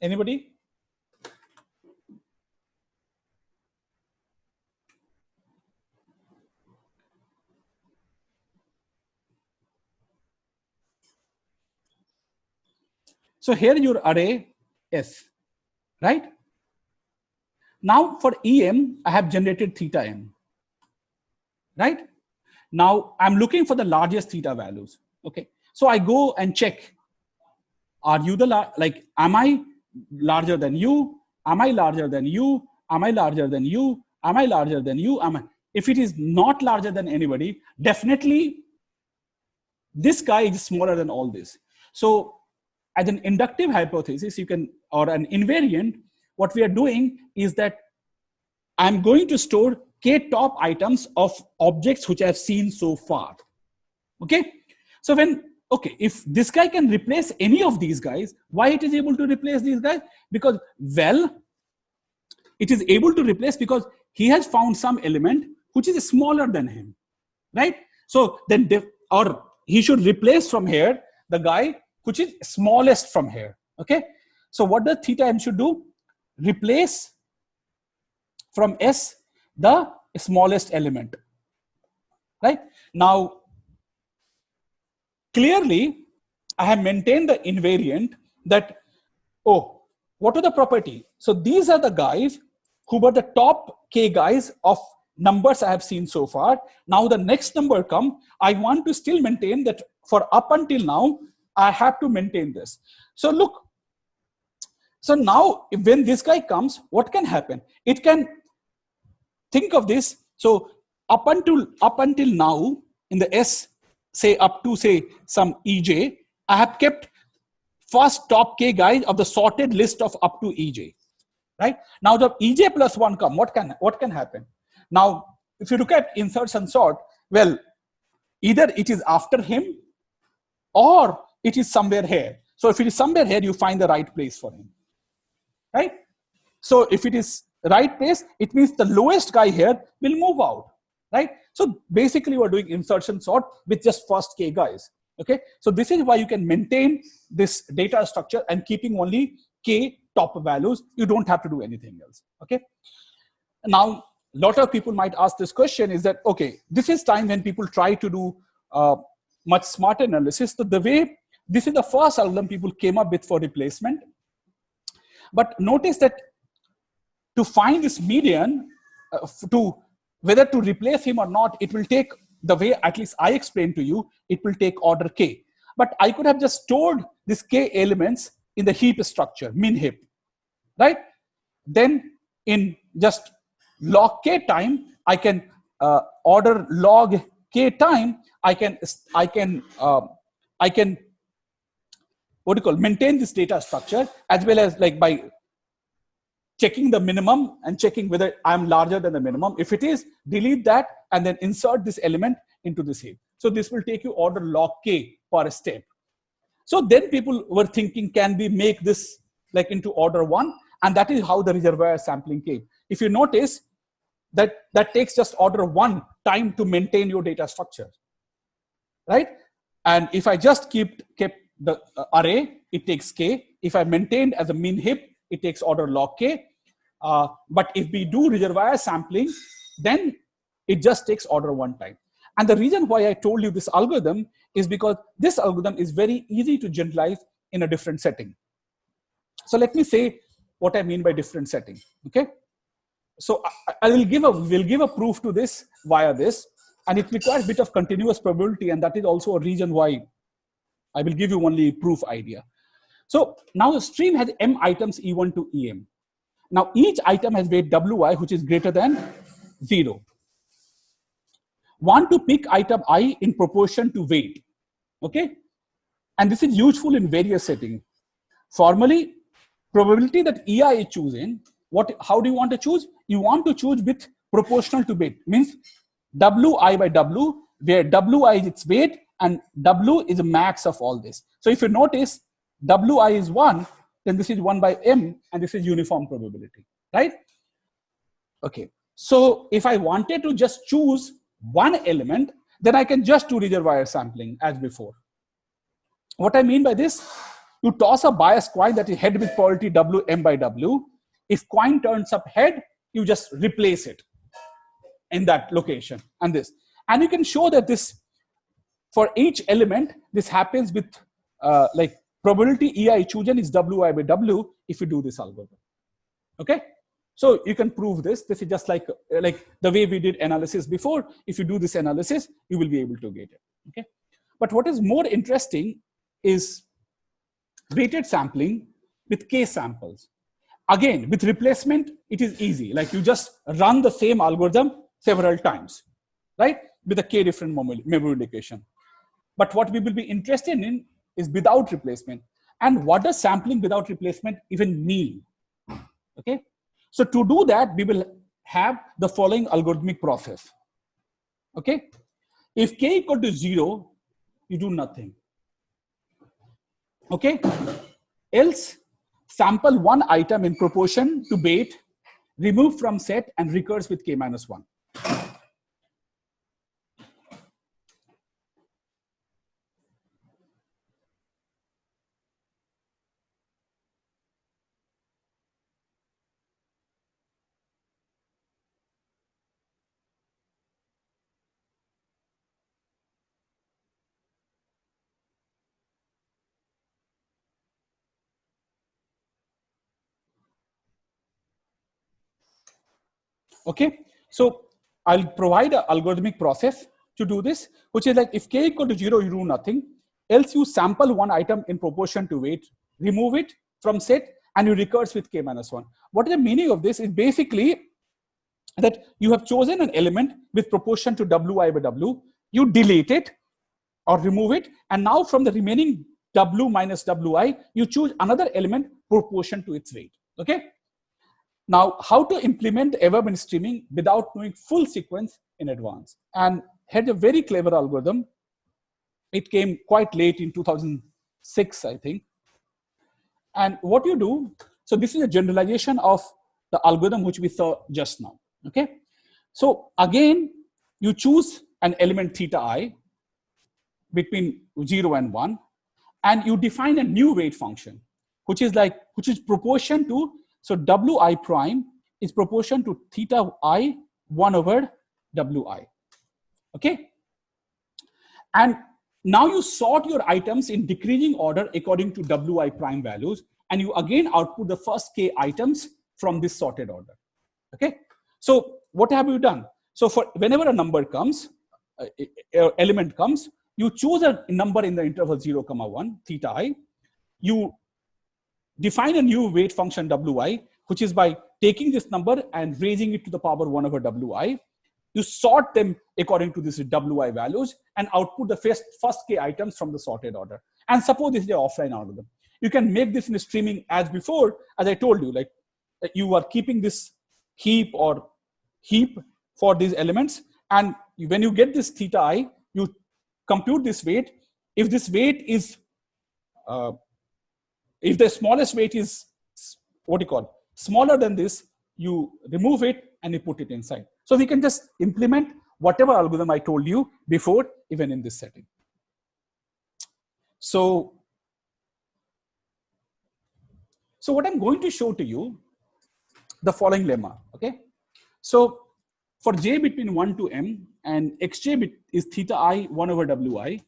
Anybody? So here your array S, right? Now for EM, I have generated theta M, right? Now I'm looking for the largest theta values. Okay, so I go and check. Are you am I larger than you? Am I larger than you? Am I larger than you? Am I larger than you? If it is not larger than anybody, definitely this guy is smaller than all this. So as an inductive hypothesis, you can, or an invariant, what we are doing is that I'm going to store K top items of objects which I've seen so far. Okay. So if this guy can replace any of these guys, why it is able to replace these guys? Because, well, it is able to replace because he has found some element which is smaller than him, right? So then, or he should replace from here the guy which is smallest from here. Okay. So what does theta m should do? Replace from S the smallest element, right? Now, clearly, I have maintained the invariant that, oh, what are the property? So these are the guys who were the top K guys of numbers I have seen so far. Now the next number come, I want to still maintain that for up until now, I have to maintain this. So look, so now when this guy comes, what can happen? It can think of this. So up until now in the S, say up to say some EJ, I have kept first top K guys of the sorted list of up to EJ, right? Now the EJ plus 1 come, what can happen? Now, if you look at inserts and sort, well, either it is after him or it is somewhere here. So if it is somewhere here, you find the right place for him, right? So if it is right place, it means the lowest guy here will move out, right? So basically we're doing insertion sort with just first K guys, okay? So this is why you can maintain this data structure and keeping only K top values. You don't have to do anything else. Okay. Now, a lot of people might ask this question is that, okay, this is time when people try to do much smarter analysis. So the way, this is the first algorithm people came up with for replacement. But notice that to find this median, whether to replace him or not, it will take, the way at least I explained to you, it will take order k. But I could have just stored these k elements in the heap structure, min heap, right? Then in just log k time, I can order log k time. I can maintain this data structure, as well as like by checking the minimum and checking whether I'm larger than the minimum. If it is, delete that and then insert this element into this heap. So this will take you order log k per step. So then people were thinking, can we make this like into order 1? And that is how the reservoir sampling came. If you notice that takes just order 1 time to maintain your data structure, right? And if I just kept the array, it takes k. If I maintained as a min heap, it takes order log k. But if we do reservoir sampling, then it just takes order 1 time. And the reason why I told you this algorithm is because this algorithm is very easy to generalize in a different setting. So let me say what I mean by different setting. Okay. So we'll give a proof to this via this, and it requires a bit of continuous probability, and that is also a reason why I will give you only proof idea. So now the stream has m items E1 to Em. Now each item has weight Wi, which is greater than 0. Want to pick item I in proportion to weight. Okay. And this is useful in various settings. Formally, probability that EI is chosen, how do you want to choose? You want to choose with proportional to weight. Means Wi by W, where Wi is its weight and W is the max of all this. So if you notice, Wi is 1, then this is 1 by M, and this is uniform probability, right? Okay. So if I wanted to just choose one element, then I can just do reservoir sampling as before. What I mean by this, you toss a biased coin that is head with probability Wm by W. If coin turns up head, you just replace it in that location and this. And you can show that this, for each element, this happens with like probability EI chosen is Wi by W if you do this algorithm. Okay. So you can prove this. This is just like the way we did analysis before. If you do this analysis, you will be able to get it. Okay. But what is more interesting is weighted sampling with k samples. Again, with replacement, it is easy. Like you just run the same algorithm several times, right? With a k different memory location. But what we will be interested in is without replacement. And what does sampling without replacement even mean? Okay. So to do that, we will have the following algorithmic process. Okay. If k equal to 0, you do nothing. Okay. Else, sample one item in proportion to weight, remove from set, and recurs with k minus 1. Okay, so I'll provide an algorithmic process to do this, which is like if k equal to 0, you do nothing. Else you sample one item in proportion to weight, remove it from set, and you recurse with k minus 1. What is the meaning of this? Is basically that you have chosen an element with proportion to Wi by W, you delete it or remove it, and now from the remaining W minus Wi, you choose another element proportion to its weight. Okay. Now, how to implement Everman streaming without knowing full sequence in advance? And had a very clever algorithm. It came quite late in 2006, I think. And what you do, so this is a generalization of the algorithm which we saw just now. Okay. So again, you choose an element theta I between 0 and 1, and you define a new weight function. which is proportion to, so Wi prime is proportion to theta I 1 over Wi. Okay. And now you sort your items in decreasing order according to Wi prime values, and you again output the first k items from this sorted order. Okay. So what have you done? So for whenever a number comes, element comes, you choose a number in the interval 0, 1, theta I. You define a new weight function Wi, which is by taking this number and raising it to the power 1 over Wi. You sort them according to these Wi values and output the first k items from the sorted order. And suppose this is an offline algorithm. You can make this in streaming as before, as I told you, like you are keeping this heap for these elements. And when you get this theta I, you compute this weight. If this weight is, if the smallest weight is smaller than this, you remove it and you put it inside. So we can just implement whatever algorithm I told you before, even in this setting. So what I'm going to show to you, the following lemma, okay? So for j between 1 to m and xj bit is theta I 1 over Wi,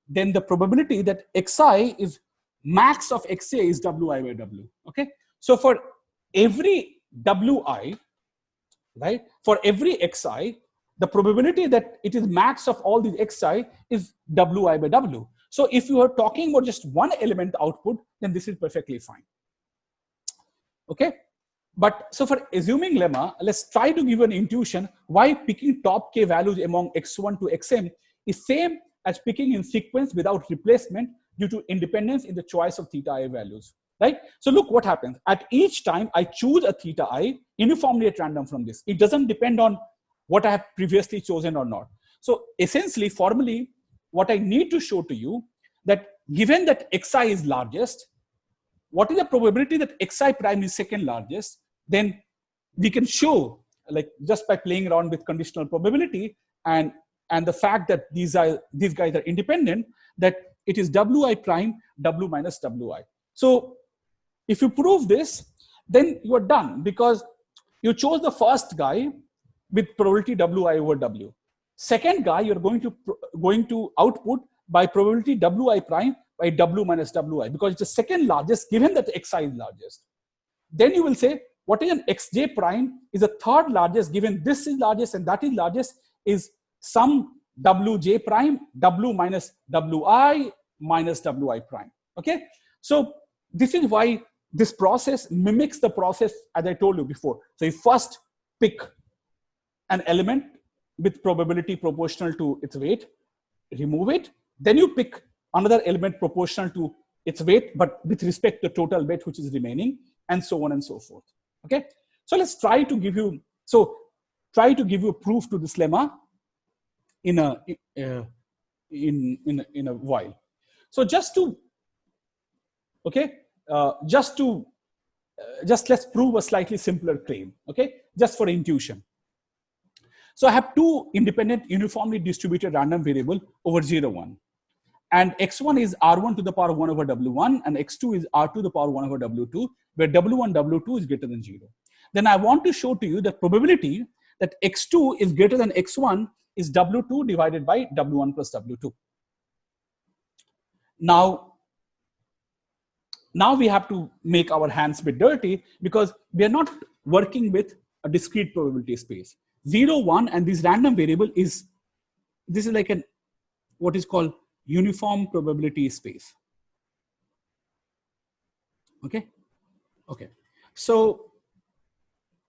then the probability that xi is max of xa is Wi by W, okay? So for every Wi, right, for every xi, the probability that it is max of all these xi is Wi by W. So if you are talking about just one element output, then this is perfectly fine. Okay, but so for assuming lemma, let's try to give an intuition why picking top k values among x1 to xm is same as picking in sequence without replacement due to independence in the choice of theta I values, right? So look what happens. At each time I choose a theta I uniformly at random from this. It doesn't depend on what I have previously chosen or not. So essentially, formally, what I need to show to you that given that xi is largest, what is the probability that xi prime is second largest? Then we can show, like just by playing around with conditional probability and the fact that these guys are independent, that it is Wi prime W minus Wi. So if you prove this, then you are done because you chose the first guy with probability Wi over W. Second guy you're going to output by probability Wi prime by W minus Wi because it's the second largest given that xi is largest. Then you will say what is an xj prime is the third largest given this is largest and that is largest is some wj prime W minus Wi minus Wi prime. Okay, so this is why this process mimics the process as I told you before. So you first pick an element with probability proportional to its weight, remove it, then you pick another element proportional to its weight, but with respect to total weight which is remaining, and so on and so forth. Okay, so let's try to give you a proof to this lemma in a while. So just let's prove a slightly simpler claim. Okay, just for intuition. So I have two independent uniformly distributed random variable over 0, 1. And x1 is r1 to the power 1 over w1 and x2 is r2 to the power 1 over w2, where w1, w2 is greater than 0. Then I want to show to you the probability that x2 is greater than x1 is w2 divided by w1 plus w2. Now we have to make our hands a bit dirty because we are not working with a discrete probability space. 0, 1 and this random variable is like what is called uniform probability space. Okay. So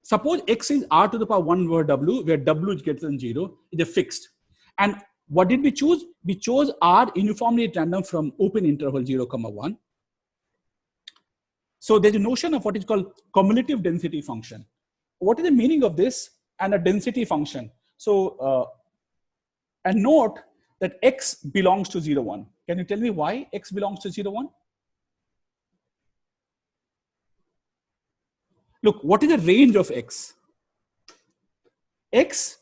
suppose x is r to the power 1 over w, where w is greater than 0, is a fixed. And what did we choose? We chose r uniformly at random from open interval 0, 1. So there's a notion of what is called cumulative density function. What is the meaning of this and a density function? So and note that x belongs to 0, 1. Can you tell me why x belongs to 0, 1? Look, what is the range of x? X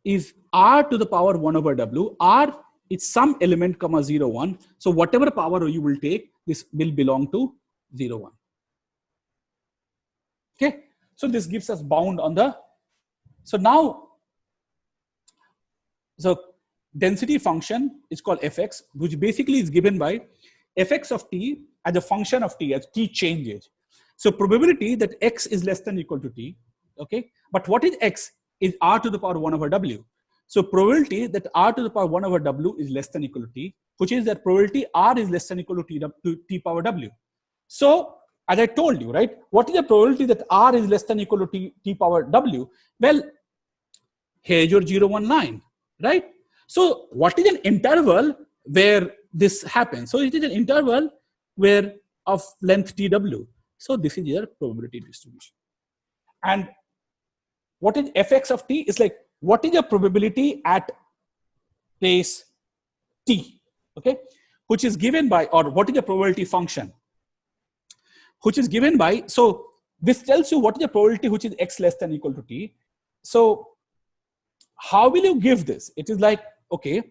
is r to the power 1 over w. R is some element comma 0, 1. So whatever power you will take, this will belong to 0, 1. Okay, so this gives us bound on the, so now, so density function is called fx, which basically is given by fx of t as a function of t, as t changes. So probability that x is less than or equal to t, okay? But what is x? Is r to the power 1 over w. So probability that r to the power 1 over w is less than or equal to t, which is that probability r is less than or equal to t power w. So as I told you, right, what is the probability that r is less than or equal to t power w? Well, here's your 0, 1, 9, right? So what is an interval where this happens? So it is an interval where of length tw. So this is your probability distribution. And what is fx of t? Is like, what is the probability at place t, okay? Which is given by, or what is the probability function? Which is given by, so this tells you what is the probability which is x less than or equal to t. So how will you give this? It is like, okay,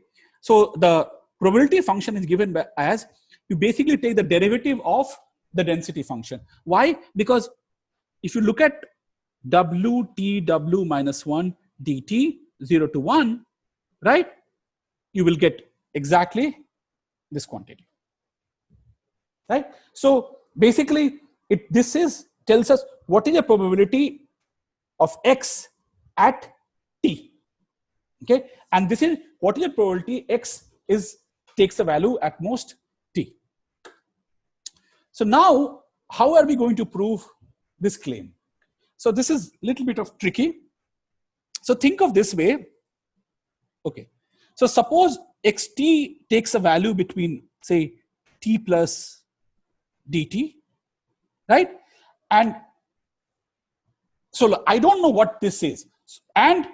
so the probability function is given by as, you basically take the derivative of the density function. Why? Because if you look at wtw minus 1 dt 0 to 1, right, you will get exactly this quantity, right? So basically this tells us what is the probability of x at t, okay? And this is what is the probability x takes the value at most t. So now how are we going to prove this claim? So this is a little bit of tricky. So think of this way. Okay. So suppose xt takes a value between, say, t plus dt, right? And so I don't know what this is. And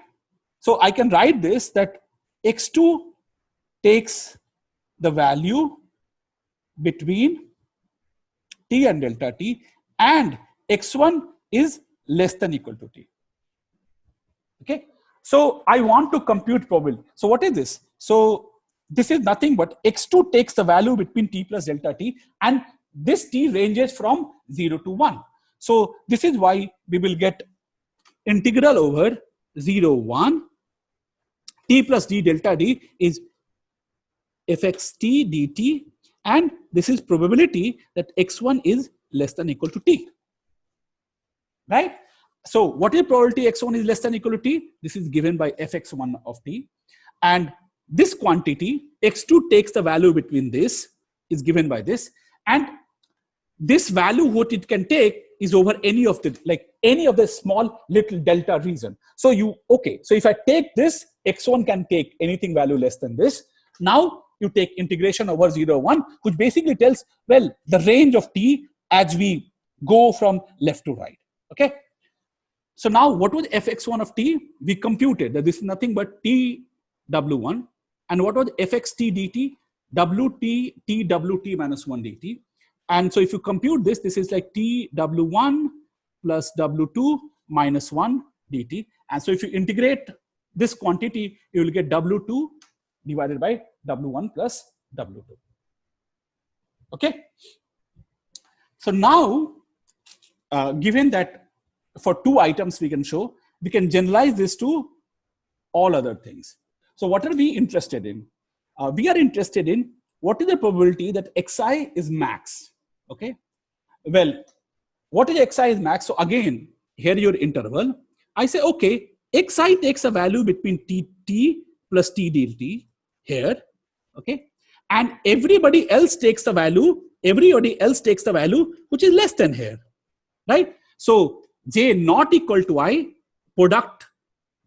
so I can write this that x2 takes the value between t and delta t, and x1 is less than or equal to t. Okay, so I want to compute probability. So what is this? So this is nothing but x2 takes the value between t plus delta t, and this t ranges from 0 to 1. So this is why we will get integral over 0, 1 t plus d delta d is fxt dt, and this is probability that x1 is less than or equal to t, right? So what is probability x1 is less than or equal to t? This is given by fx1 of t, and this quantity x2 takes the value between this is given by this, and this value what it can take is over any of the, like any of the small little delta region. So you, okay, so if I take this, x1 can take anything value less than this. Now you take integration over 0, 1, which basically tells, well, the range of t as we go from left to right, okay? So now what was fx1 of t? We computed that this is nothing but t w1, and what was fxt dt? wt t wt minus 1 dt. And so if you compute this, this is like t w1 plus w2 minus 1 dt. And so if you integrate this quantity, you will get w2 divided by w1 plus w2. Okay. So now, given that for 2 items we can show, we can generalize this to all other things. So what are we interested in? We are interested in what is the probability that xi is max. Okay. Well, what is xi is max? So again, here your interval. I say, okay, xi takes a value between t plus t dt here. Okay. And everybody else takes the value which is less than here. Right. So j not equal to I, product,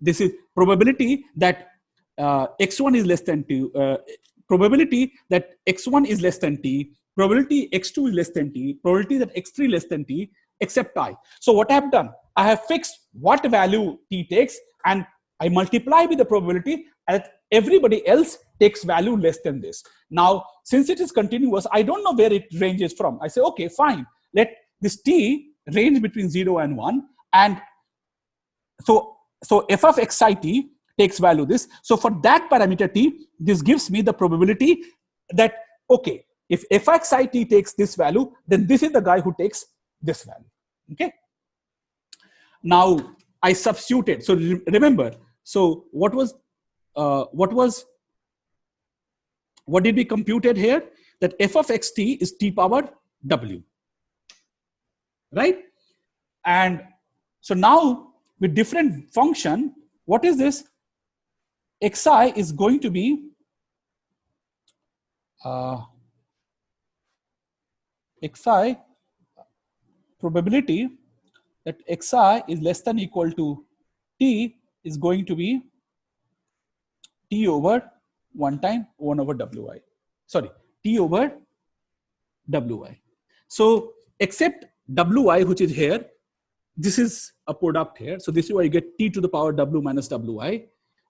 this is probability that x1 is less than t, probability that x1 is less than t, probability x2 is less than t, probability that x3 less than t, except I. So what I have done, I have fixed what value t takes, and I multiply with the probability that everybody else takes value less than this. Now, since it is continuous, I don't know where it ranges from. I say, okay, fine. Let this t range between 0 and 1. And so f of xi t takes value this. So for that parameter t, this gives me the probability that, okay, if fxit takes this value, then this is the guy who takes this value. Okay. Now I substituted. So remember, so what did we computed here? That f of xt is t power w, right? And so now with different function, what is this? Xi is going to be xi probability that xi is less than equal to t is going to be t over 1 time 1 over wi. Sorry, t over wi. So except wi, which is here, this is a product here. So this is why you get t to the power w minus wi.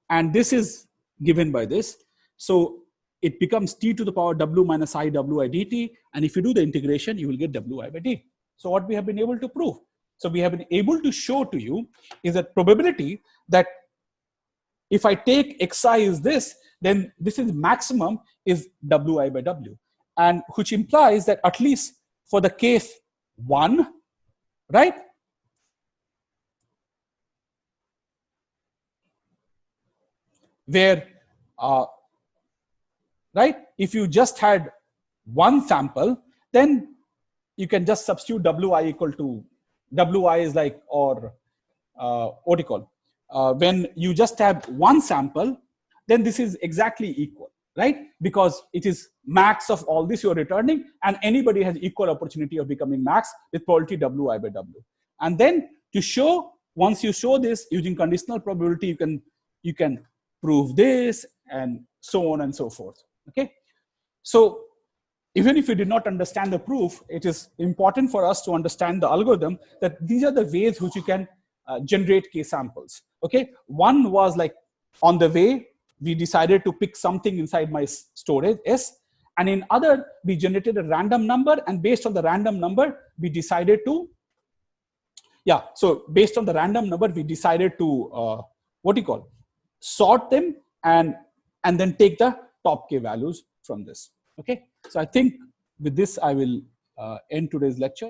And this is given by this. So it becomes t to the power w minus I wi dt. And if you do the integration, you will get wi by d. So what we have been able to prove? So we have been able to show to you is that probability that if I take xi is this, then this is maximum is wi by w. And which implies that at least for the case 1, right? Where, right, if you just had one sample, then you can just substitute wi equal to, wi is like, or what do you call, when you just have one sample, then this is exactly equal, right? Because it is max of all this you're returning, and anybody has equal opportunity of becoming max with probability wi by w. And then to show, once you show this using conditional probability, you can prove this and so on and so forth. Okay. So even if you did not understand the proof, it is important for us to understand the algorithm, that these are the ways which you can generate K samples. Okay. One was like on the way, we decided to pick something inside my storage S, and in other, we generated a random number, and based on the random number, we decided to, so based on the random number, we decided to, sort them and then take the top K values from this. Okay. So I think with this, I will end today's lecture.